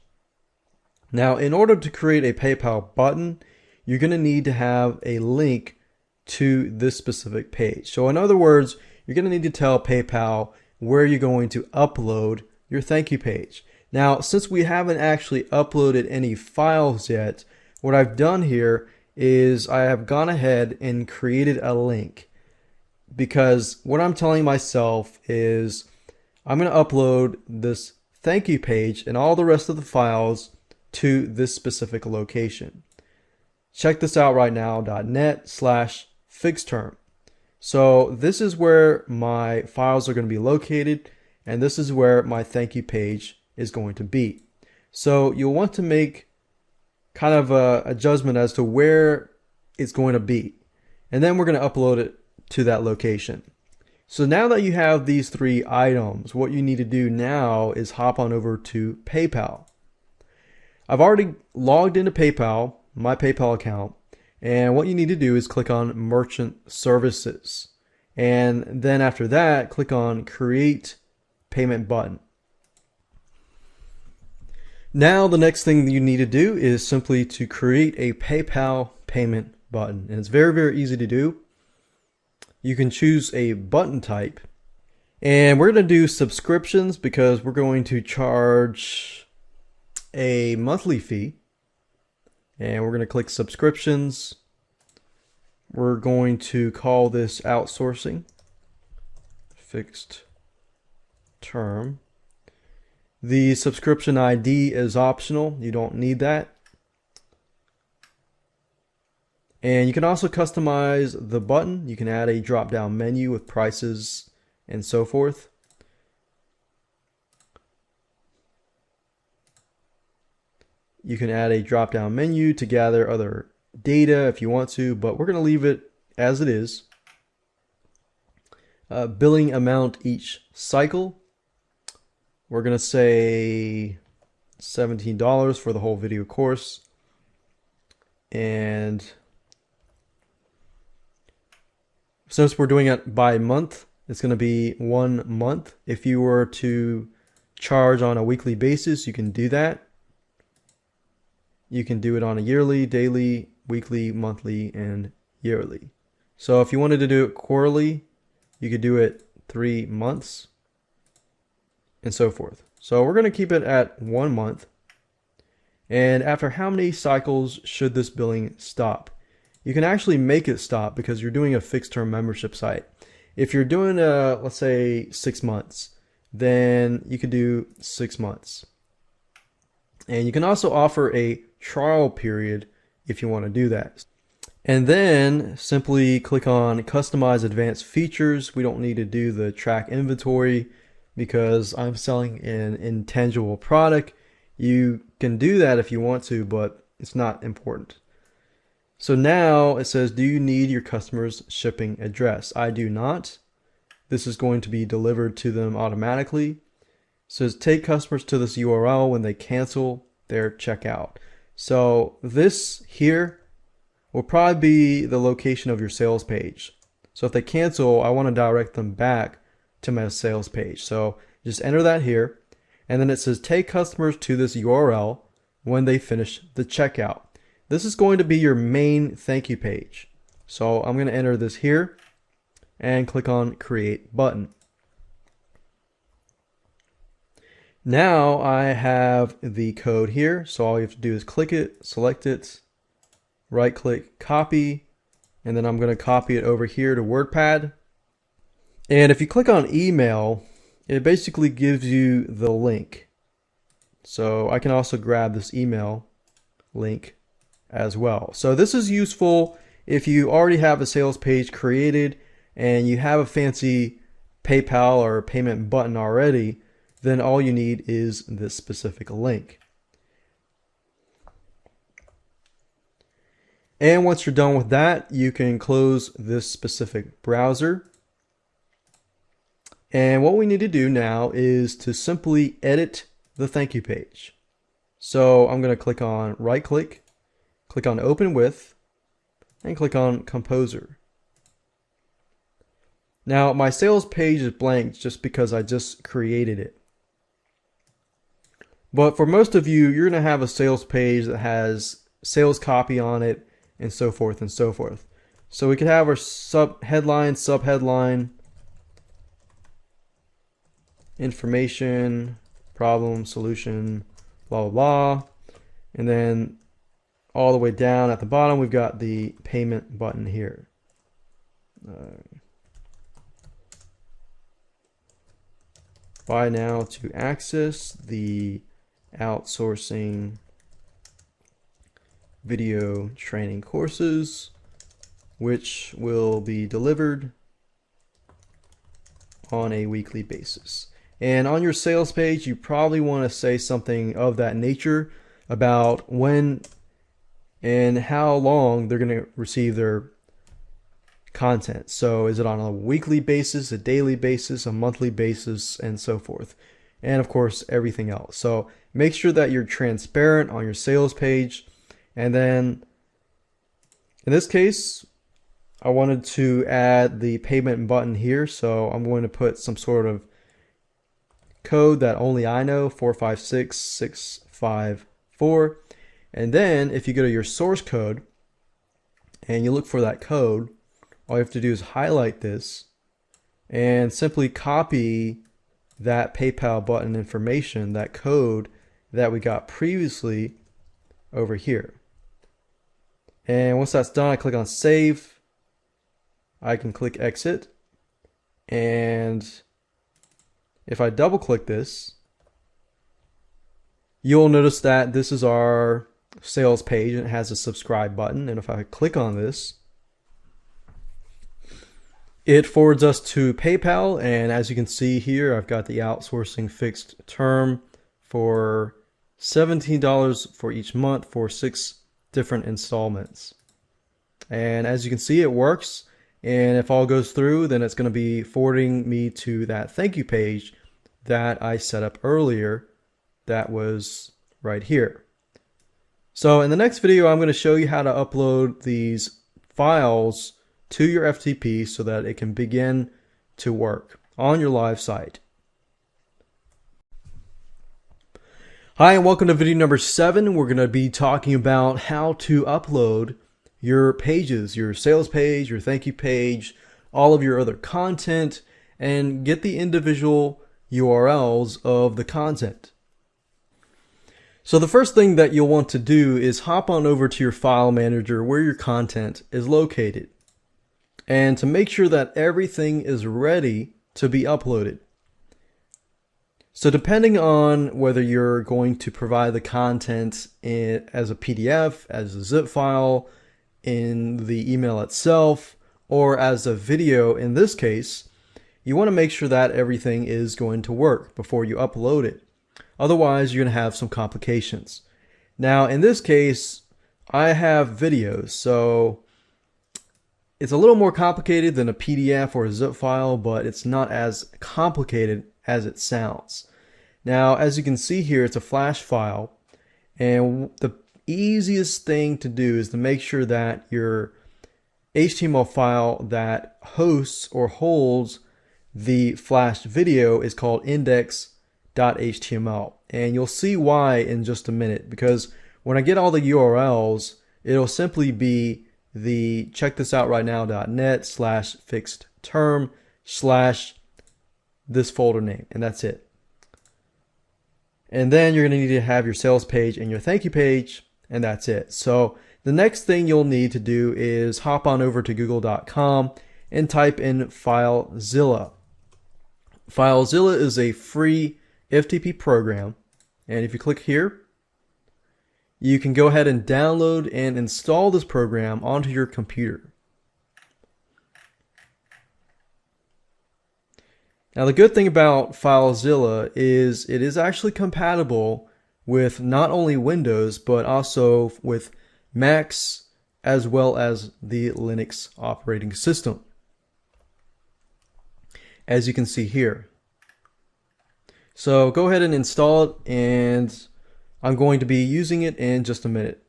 Now, in order to create a PayPal button, you're going to need to have a link to this specific page. So in other words, you're going to need to tell PayPal where you're going to upload your thank you page. Now, since we haven't actually uploaded any files yet, what I've done here is I have gone ahead and created a link, because what I'm telling myself is I'm going to upload this thank you page and all the rest of the files to this specific location. Check this out right now, .net/fixterm. So this is where my files are going to be located, and this is where my thank you page is going to be. So you'll want to make kind of a adjustment as to where it's going to be, and then we're going to upload it to that location. So now that you have these three items, what you need to do now is hop on over to PayPal. I've already logged into PayPal, my PayPal account, and what you need to do is click on Merchant Services. And then after that, click on Create Payment button. Now the next thing that you need to do is simply to create a PayPal payment button. And it's very, very easy to do. You can choose a button type, and we're going to do subscriptions because we're going to charge a monthly fee, and we're going to click subscriptions. We're going to call this outsourcing fixed term. The subscription ID is optional. You don't need that. And you can also customize the button. You can add a drop-down menu with prices and so forth. You can add a drop-down menu to gather other data if you want to, but we're going to leave it as it is. Billing amount each cycle. We're going to say $17 for the whole video course. And since we're doing it by month, it's going to be 1 month. If you were to charge on a weekly basis, you can do that. You can do it on a yearly, daily, weekly, monthly, and yearly. So if you wanted to do it quarterly, you could do it 3 months and so forth. So we're going to keep it at 1 month. And after how many cycles should this billing stop? You can actually make it stop because you're doing a fixed term membership site. If you're doing let's say 6 months, then you could do 6 months. And you can also offer a trial period if you want to do that. And then simply click on Customize Advanced Features. We don't need to do the track inventory because I'm selling an intangible product. You can do that if you want to, but it's not important. So now it says, do you need your customer's shipping address? I do not. This is going to be delivered to them automatically. It says take customers to this URL when they cancel their checkout. So this here will probably be the location of your sales page. So if they cancel, I want to direct them back to my sales page. So just enter that here. And then it says take customers to this URL when they finish the checkout. This is going to be your main thank you page. So I'm going to enter this here and click on Create Button. Now I have the code here. So all you have to do is click it, select it, right click, copy, and then I'm going to copy it over here to WordPad. And if you click on email, it basically gives you the link. So I can also grab this email link as well. So this is useful if you already have a sales page created and you have a fancy PayPal or payment button already, then all you need is this specific link. And once you're done with that, you can close this specific browser. And what we need to do now is to simply edit the thank you page. So I'm going to click on right click, click on Open With, and click on Composer. Now my sales page is blank just because I just created it. But for most of you, you're going to have a sales page that has sales copy on it and so forth and so forth. So we could have our headline, subheadline, information, problem, solution, blah, blah, blah. And then all the way down at the bottom, we've got the payment button here. Buy now to access the outsourcing video training courses, which will be delivered on a weekly basis. And on your sales page, you probably want to say something of that nature about when and how long they're going to receive their content. So is it on a weekly basis, a daily basis, a monthly basis, and so forth. And of course, everything else. So make sure that you're transparent on your sales page. And then in this case, I wanted to add the payment button here. So I'm going to put some sort of code that only I know, 456654. And then if you go to your source code and you look for that code, all you have to do is highlight this and simply copy that PayPal button information, that code that we got previously over here. And once that's done, I click on save. I can click exit. And if I double click this, you'll notice that this is our sales page and it has a subscribe button. And if I click on this, it forwards us to PayPal, and as you can see here, I've got the outsourcing fixed term for $17 for each month for 6 different installments. And as you can see, it works, and if all goes through, then it's going to be forwarding me to that thank you page that I set up earlier that was right here. So in the next video, I'm going to show you how to upload these files to your FTP so that it can begin to work on your live site. Hi, and welcome to video number 7. We're going to be talking about how to upload your pages, your sales page, your thank you page, all of your other content, and get the individual URLs of the content. So the first thing that you'll want to do is hop on over to your file manager where your content is located, and to make sure that everything is ready to be uploaded. So depending on whether you're going to provide the content as a PDF, as a zip file, in the email itself, or as a video in this case, you want to make sure that everything is going to work before you upload it. Otherwise, you're going to have some complications. Now, in this case, I have videos, so it's a little more complicated than a PDF or a zip file, but it's not as complicated as it sounds. Now, as you can see here, it's a flash file, and the easiest thing to do is to make sure that your HTML file that hosts or holds the flashed video is called index.html. And you'll see why in just a minute, because when I get all the URLs, it'll simply be the checkthisoutRightNow.net/fixedterm/ this folder name, and that's it. And then you're going to need to have your sales page and your thank you page, and that's it. So the next thing you'll need to do is hop on over to google.com and type in FileZilla. FileZilla is a free FTP program, and if you click here, you can go ahead and download and install this program onto your computer. Now, the good thing about FileZilla is it is actually compatible with not only Windows, but also with Macs as well as the Linux operating system, as you can see here. So go ahead and install it, and I'm going to be using it in just a minute.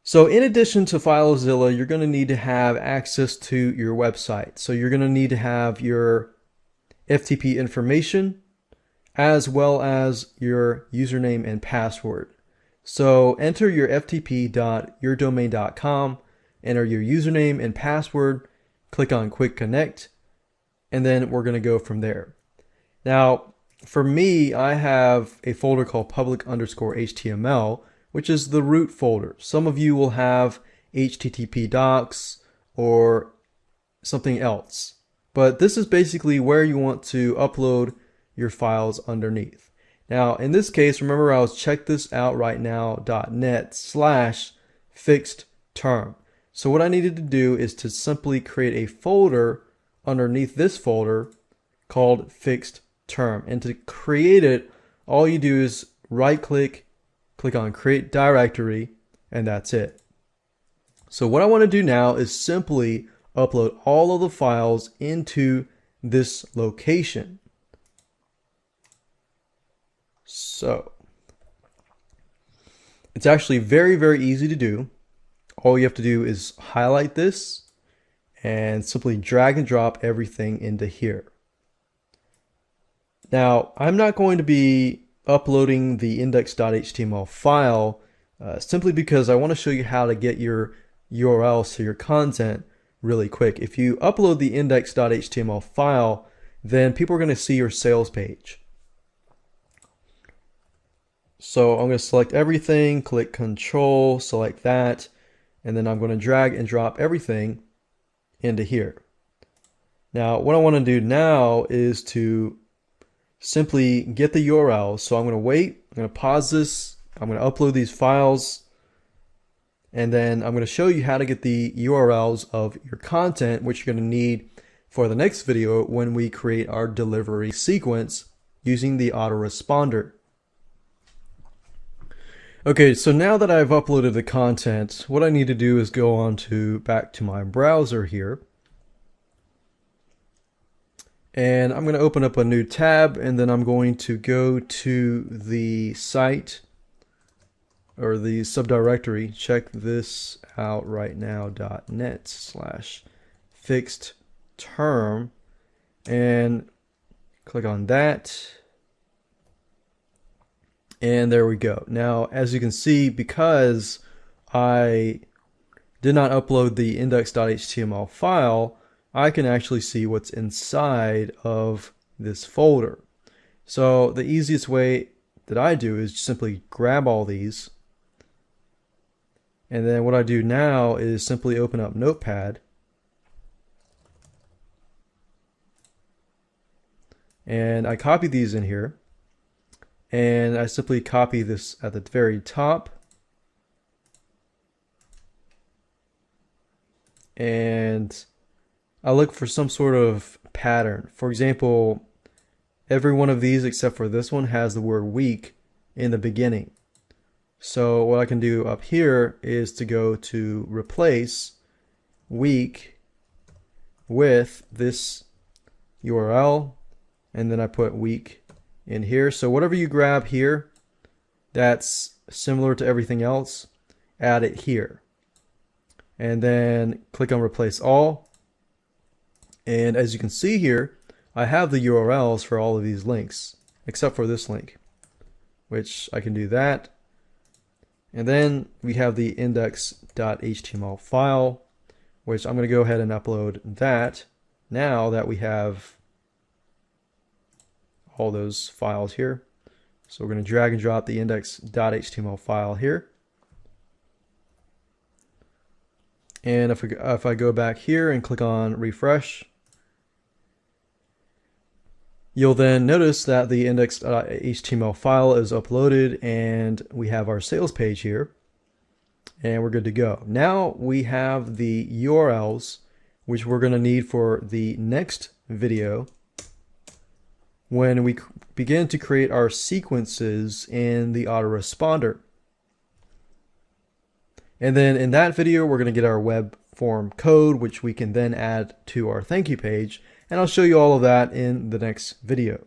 So in addition to FileZilla, you're going to need to have access to your website. So you're going to need to have your FTP information as well as your username and password. So enter your ftp.yourdomain.com, enter your username and password, click on Quick Connect, and then we're going to go from there. Now, for me, I have a folder called public_HTML, which is the root folder. Some of you will have HTTP docs or something else, but this is basically where you want to upload your files underneath. Now, in this case, remember I was checkthisoutRightNow.net/fixedterm. So what I needed to do is to simply create a folder underneath this folder called fixed term. And to create it, all you do is right click, click on create directory, and that's it. So what I want to do now is simply upload all of the files into this location. So it's actually very, very easy to do. All you have to do is highlight this and simply drag and drop everything into here. Now, I'm not going to be uploading the index.html file simply because I want to show you how to get your URLs to your content really quick. If you upload the index.html file, then people are going to see your sales page. So I'm going to select everything, click Control, select that, and then I'm going to drag and drop everything into here. Now, what I want to do now is to simply get the URL. So I'm going to wait, I'm going to pause this, I'm going to upload these files, and then I'm going to show you how to get the URLs of your content, which you're going to need for the next video when we create our delivery sequence using the autoresponder. Okay, so now that I've uploaded the content, what I need to do is go on to back to my browser here. And I'm going to open up a new tab, and then I'm going to go to the site or the subdirectory. Check this out right now, .net/fixed term, and click on that. And there we go. Now, as you can see, because I did not upload the index.html file, I can actually see what's inside of this folder. So the easiest way that I do is simply grab all these. And then what I do now is simply open up Notepad. And I copy these in here. And I simply copy this at the very top. And I look for some sort of pattern. For example, every one of these except for this one has the word week in the beginning. So what I can do up here is to go to replace week with this URL, and then I put week in here. So whatever you grab here that's similar to everything else, add it here. And then click on replace all. And as you can see here, I have the URLs for all of these links, except for this link, which I can do that. And then we have the index.html file, which I'm going to go ahead and upload that now that we have all those files here. So we're going to drag and drop the index.html file here. And if I go back here and click on refresh, you'll then notice that the index.html file is uploaded and we have our sales page here, and we're good to go. Now we have the URLs, which we're going to need for the next video when we begin to create our sequences in the autoresponder. And then in that video, we're going to get our web form code, which we can then add to our thank you page. And I'll show you all of that in the next video.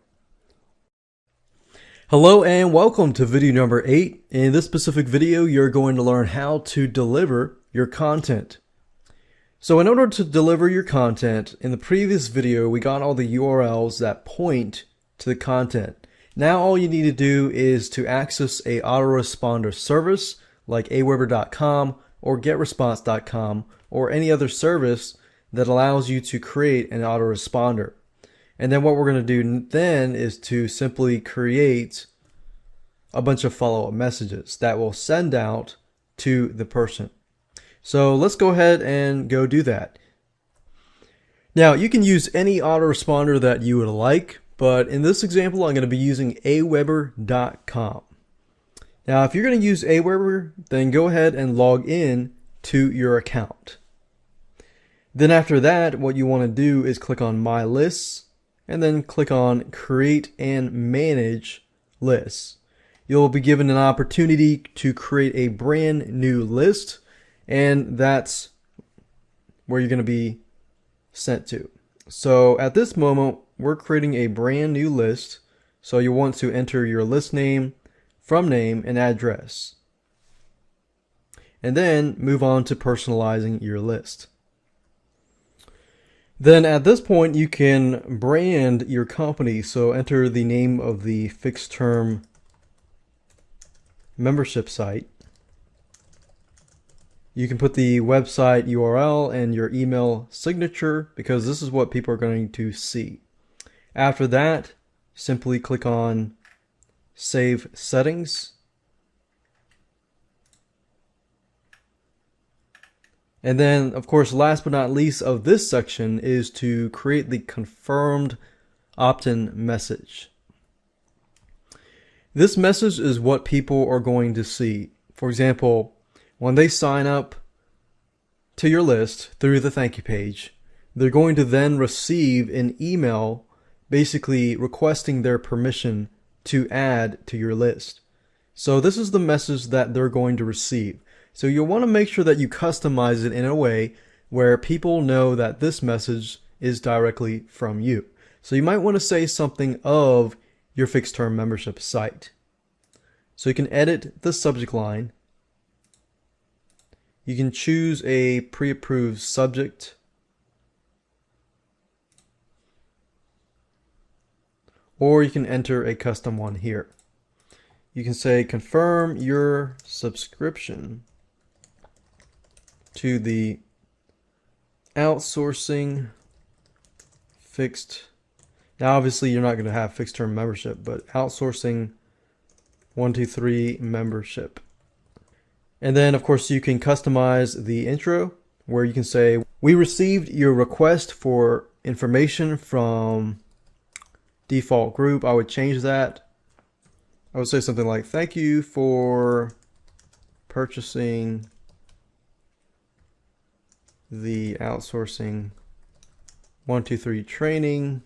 Hello and welcome to video number 8. In this specific video, you're going to learn how to deliver your content. So in order to deliver your content, in the previous video, we got all the URLs that point to the content. Now all you need to do is to access a autoresponder service like aweber.com or getresponse.com or any other service that allows you to create an autoresponder. And then what we're going to do then is to simply create a bunch of follow-up messages that will send out to the person. So let's go ahead and go do that. Now you can use any autoresponder that you would like, but in this example I'm going to be using aweber.com. Now if you're going to use Aweber, then go ahead and log in to your account. Then after that, what you want to do is click on My Lists, and then click on Create and Manage Lists. You'll be given an opportunity to create a brand new list, and that's where you're going to be sent to. So at this moment, we're creating a brand new list. So you want to enter your list name, from name, and address. And then move on to personalizing your list. Then at this point, you can brand your company. So enter the name of the fixed term membership site. You can put the website URL and your email signature because this is what people are going to see. After that, simply click on Save Settings. And then, of course, last but not least of this section is to create the confirmed opt-in message. This message is what people are going to see. For example, when they sign up to your list through the thank you page, they're going to then receive an email basically requesting their permission to add to your list. So this is the message that they're going to receive. So you'll want to make sure that you customize it in a way where people know that this message is directly from you. So you might want to say something of your fixed term membership site. So you can edit the subject line. You can choose a pre-approved subject. Or you can enter a custom one here. You can say confirm your subscription to the outsourcing fixed. Now obviously you're not going to have fixed term membership, but outsourcing 123 membership. And then of course you can customize the intro where you can say, we received your request for information from default group. I would change that. I would say something like, thank you for purchasing the outsourcing 123 training.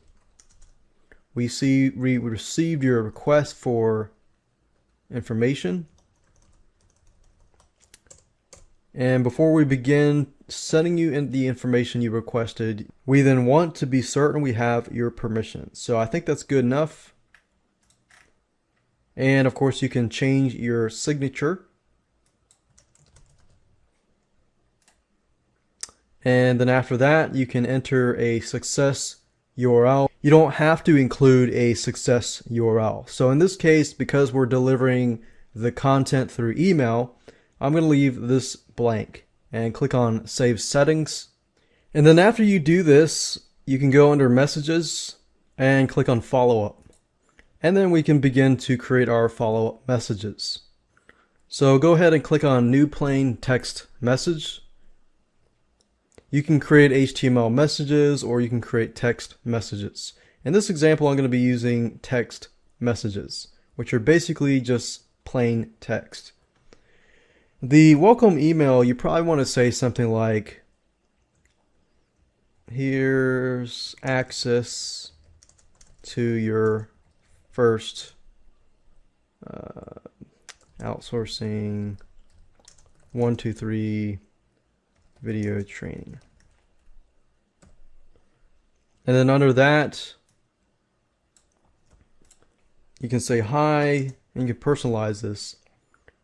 We received your request for information. And before we begin sending you in the information you requested, we then want to be certain we have your permission. So I think that's good enough. And of course you can change your signature. And then after that, you can enter a success URL. You don't have to include a success URL. So in this case, because we're delivering the content through email, I'm going to leave this blank and click on Save Settings. And then after you do this, you can go under Messages and click on Follow Up. And then we can begin to create our follow-up messages. So go ahead and click on New Plain Text Message. You can create HTML messages or you can create text messages. In this example, I'm going to be using text messages, which are basically just plain text. The welcome email, you probably want to say something like, here's access to your first outsourcing 123 video training. And then under that, you can say hi, and you can personalize this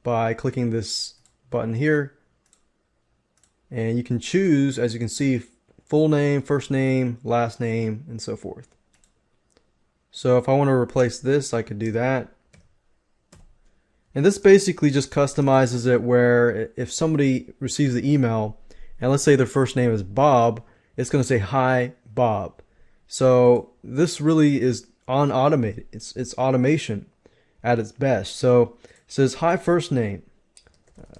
by clicking this button here. And you can choose, as you can see, full name, first name, last name, and so forth. So if I want to replace this, I could do that. And this basically just customizes it where if somebody receives the email, and let's say their first name is Bob, it's going to say, hi, Bob. So this really is automated. It's automation at its best. So it says, hi, first name.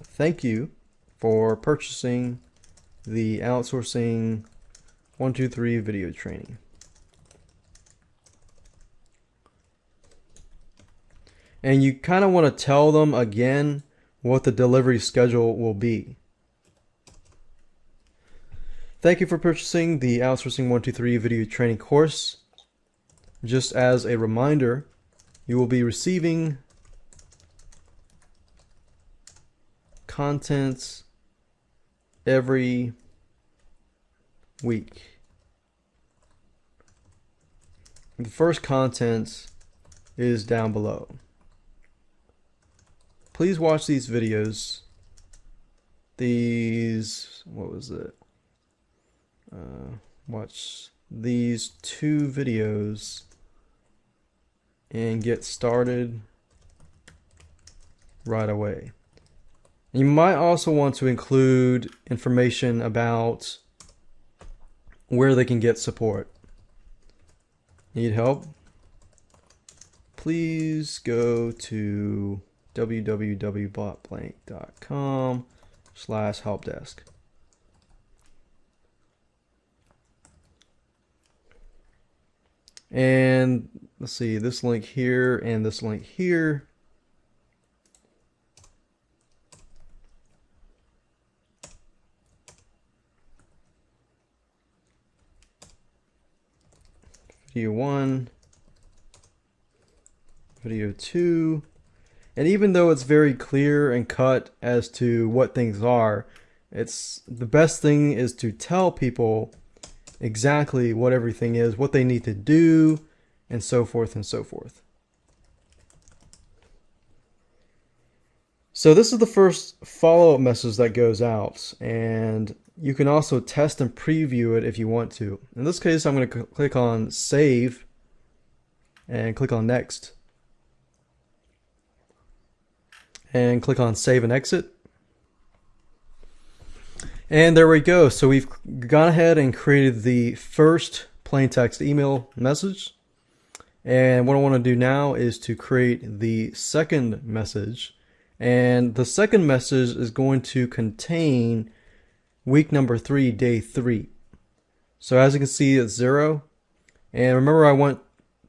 Thank you for purchasing the outsourcing 123 video training. And you kind of want to tell them again what the delivery schedule will be. Thank you for purchasing the outsourcing 123 video training course. just as a reminder, you will be receiving contents every week. The first content is down below. Please watch these videos. What was it? Watch these 2 videos and get started right away. You might also want to include information about where they can get support. Need help? Please go to www.blank.com/helpdesk. And let's see, this link here and this link here. Video 1, video 2. And even though it's very clear and cut as to what things are, the best thing is to tell people exactly what everything is, what they need to do, and so forth and so forth. So this is the first follow-up message that goes out, and you can also test and preview it if you want to. In this case, I'm going to click on Save and click on Next. And click on Save and Exit. And there we go. So we've gone ahead and created the first plain text email message. And what I want to do now is to create the second message. And the second message is going to contain week number 3, day 3. So as you can see, it's 0. And remember, I went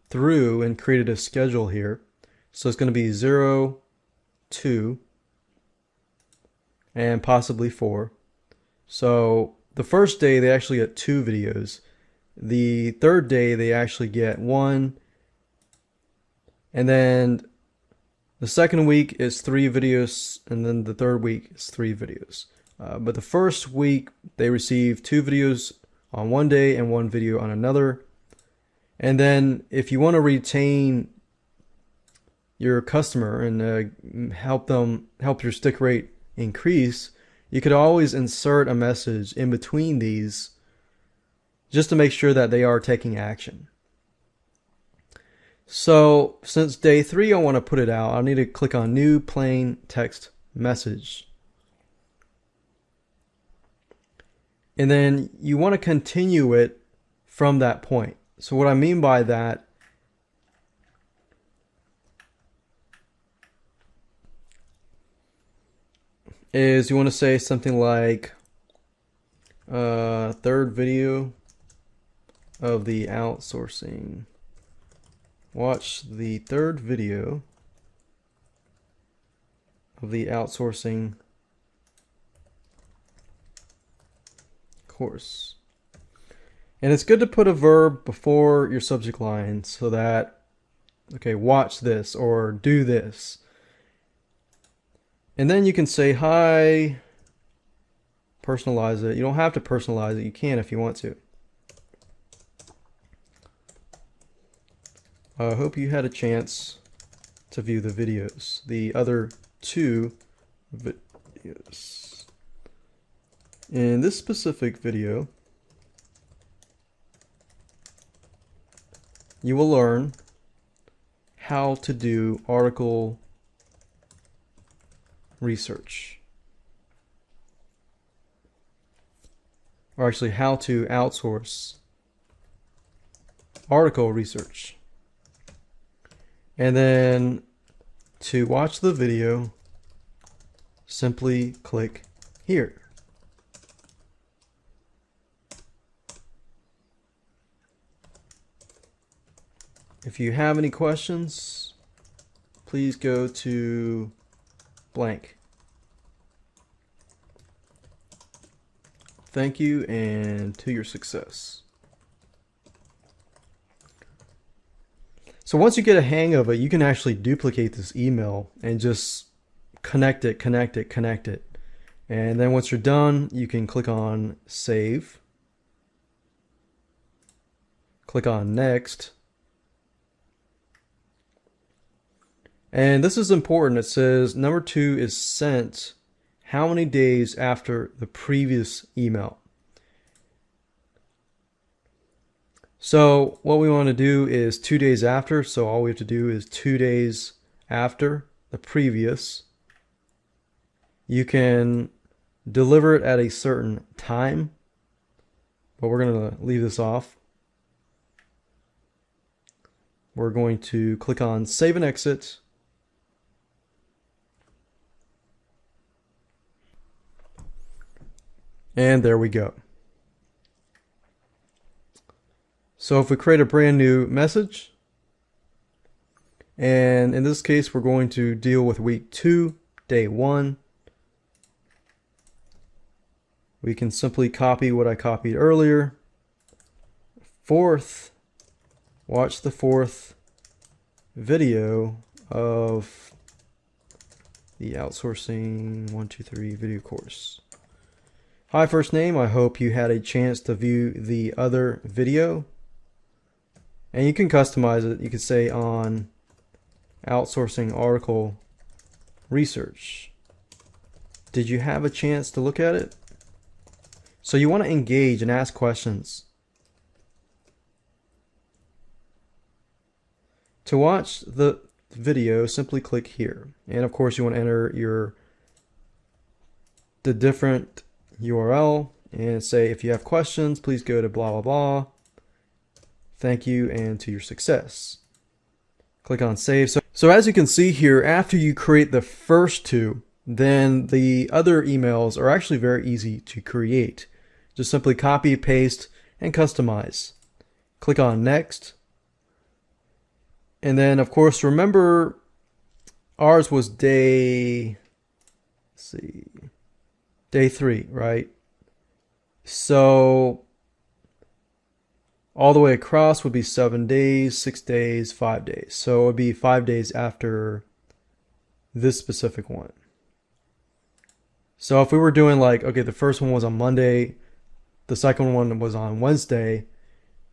through and created a schedule here. So it's going to be 0, 2, and possibly 4. So the first day they actually get 2 videos. The third day they actually get 1. And then the second week is 3 videos, and then the third week is 3 videos. But the first week they receive 2 videos on one day and 1 video on another. And then if you want to retain your customer and help your stick rate increase, you could always insert a message in between these just to make sure that they are taking action. So since day 3 I want to put it out, I need to click on New Plain Text Message. And then you want to continue it from that point. So what I mean by that is you want to say something like third video of the outsourcing. Watch the third video of the outsourcing course. And it's good to put a verb before your subject line so that, okay, watch this or do this. And then you can say hi, personalize it. You don't have to personalize it. You can if you want to. I hope you had a chance to view the videos, the other 2 videos. In this specific video, you will learn how to do article research. Or actually, how to outsource article research. And then to watch the video, simply click here. If you have any questions, please go to blank. Thank you, and to your success. So once you get a hang of it, you can actually duplicate this email and just connect it, connect it, connect it. And then once you're done, you can click on save, click on next. And this is important. It says number 2 is sent how many days after the previous email. So what we want to do is 2 days after. So all we have to do is 2 days after the previous. You can deliver it at a certain time, but we're going to leave this off. We're going to click on save and exit. And there we go. So if we create a brand new message, and in this case, we're going to deal with week 2, day 1. We can simply copy what I copied earlier. 4th, watch the 4th video of the outsourcing 123 video course. Hi, first name. I hope you had a chance to view the other video. And you can customize it. You could say on outsourcing article research. Did you have a chance to look at it? So you want to engage and ask questions. To watch the video, simply click here. And of course you want to enter the different URL and say, if you have questions, please go to blah, blah, blah. Thank you and to your success. Click on save. So as you can see here, after you create the first 2, then the other emails are actually very easy to create. Just simply copy, paste, and customize. Click on next. And then of course, remember ours was day 3, right? So all the way across would be 7 days, 6 days, 5 days. So it would be 5 days after this specific one. So if we were doing like, okay, the first one was on Monday, the second one was on Wednesday,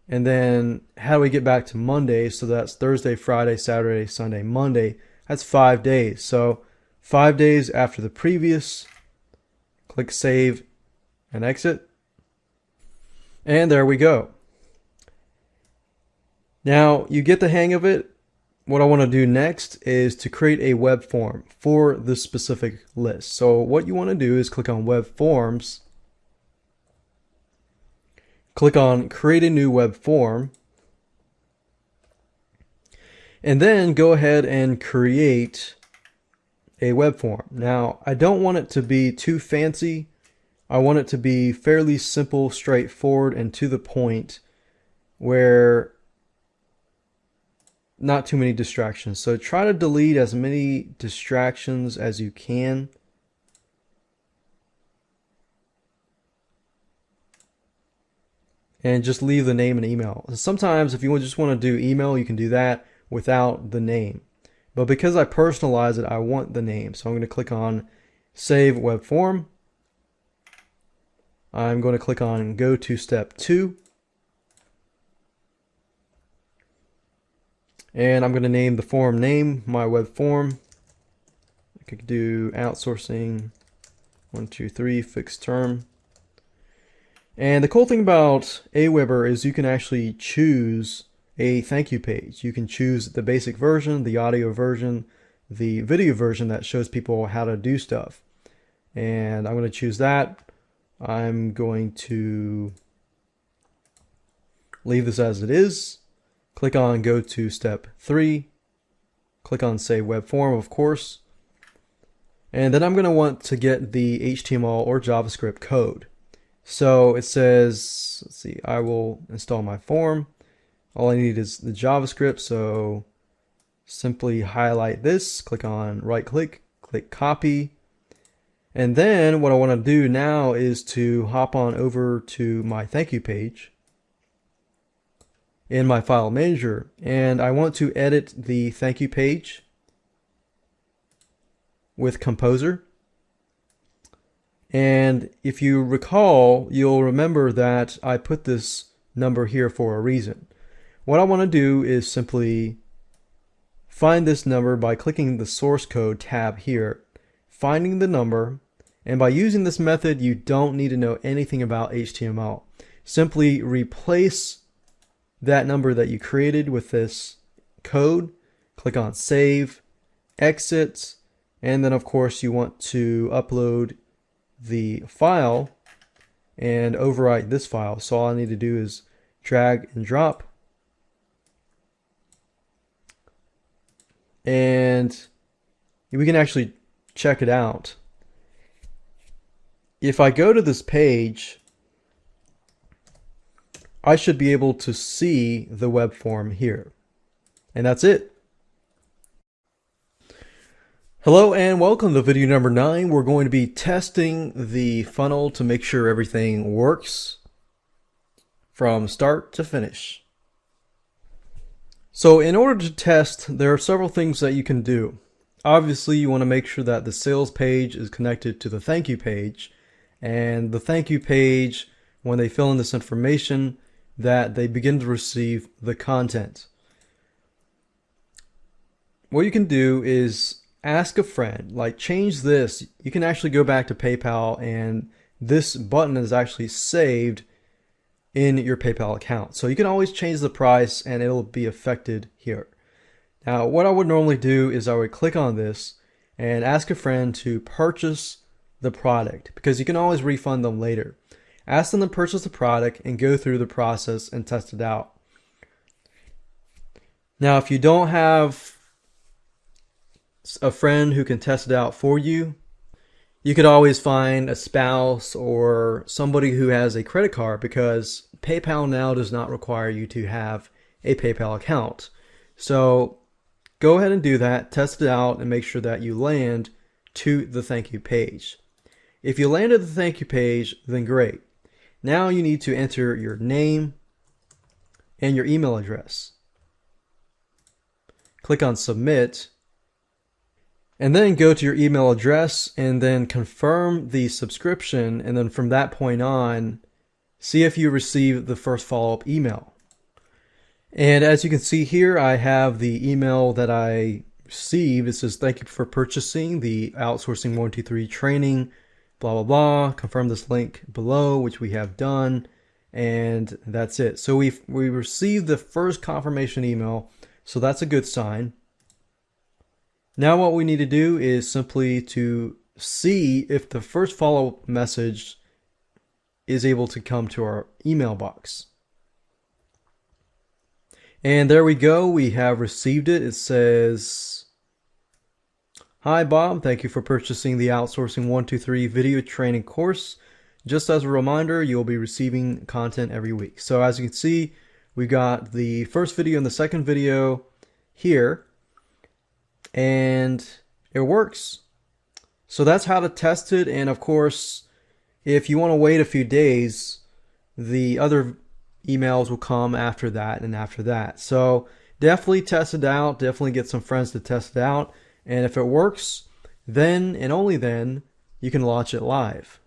and then how do we get back to Monday? So that's Thursday, Friday, Saturday, Sunday, Monday. That's 5 days. So 5 days after the previous, click save and exit. And there we go. Now you get the hang of it. What I want to do next is to create a web form for this specific list. So what you want to do is click on web forms, click on create a new web form, and then go ahead and create a web form. Now I don't want it to be too fancy. I want it to be fairly simple, straightforward, and to the point, where not too many distractions. So try to delete as many distractions as you can. And just leave the name and email. Sometimes if you just want to do email, you can do that without the name. But because I personalize it, I want the name. So I'm going to click on Save Web Form. I'm going to click on Go to Step 2. And I'm going to name the form name, my web form. I could do outsourcing 123 fixed term. And the cool thing about Aweber is you can actually choose a thank you page. You can choose the basic version, the audio version, the video version that shows people how to do stuff. And I'm going to choose that. I'm going to leave this as it is. Click on Go to Step 3. Click on Save Web Form, of course. And then I'm going to want to get the HTML or JavaScript code. So it says, let's see, I will install my form. All I need is the JavaScript. So simply highlight this, click on right click, click copy. And then what I want to do now is to hop on over to my thank you page. in my file manager, and I want to edit the thank you page with Composer. And if you recall, you'll remember that I put this number here for a reason. What I want to do is simply find this number by clicking the source code tab here, finding the number, and by using this method, you don't need to know anything about HTML. Simply replace that number that you created with this code, click on Save, Exit, and then of course you want to upload the file and overwrite this file. So all I need to do is drag and drop, and we can actually check it out. If I go to this page, I should be able to see the web form here. And that's it. Hello and welcome to video number 9. We're going to be testing the funnel to make sure everything works from start to finish. So in order to test, there are several things that you can do. Obviously, you want to make sure that the sales page is connected to the thank you page, and the thank you page, when they fill in this information, that they begin to receive the content. What you can do is ask a friend, like change this. You can actually go back to PayPal, and this button is actually saved in your PayPal account. So you can always change the price and it'll be affected here. Now, what I would normally do is I would click on this and ask a friend to purchase the product, because you can always refund them later. Ask them to purchase the product and go through the process and test it out. Now, if you don't have a friend who can test it out for you, you could always find a spouse or somebody who has a credit card, because PayPal now does not require you to have a PayPal account. So go ahead and do that, test it out, and make sure that you land to the thank you page. If you landed the thank you page, then great. Now you need to enter your name and your email address. Click on Submit, and then go to your email address and then confirm the subscription, and then from that point on, see if you receive the first follow-up email. And as you can see here, I have the email that I received. It says, "Thank you for purchasing the Outsourcing 123 training, blah, blah, blah. Confirm this link below," which we have done. And that's it. So we received the first confirmation email. So that's a good sign. Now what we need to do is simply to see if the first follow-up message is able to come to our email box. And there we go. We have received it. It says, "Hi Bob, thank you for purchasing the Outsourcing 123 video training course. Just as a reminder, you'll be receiving content every week." So as you can see, we got the first video and the second video here, and it works. So that's how to test it. And of course, if you want to wait a few days, the other emails will come after that and after that. So definitely test it out. Definitely get some friends to test it out. And if it works, then and only then you can launch it live.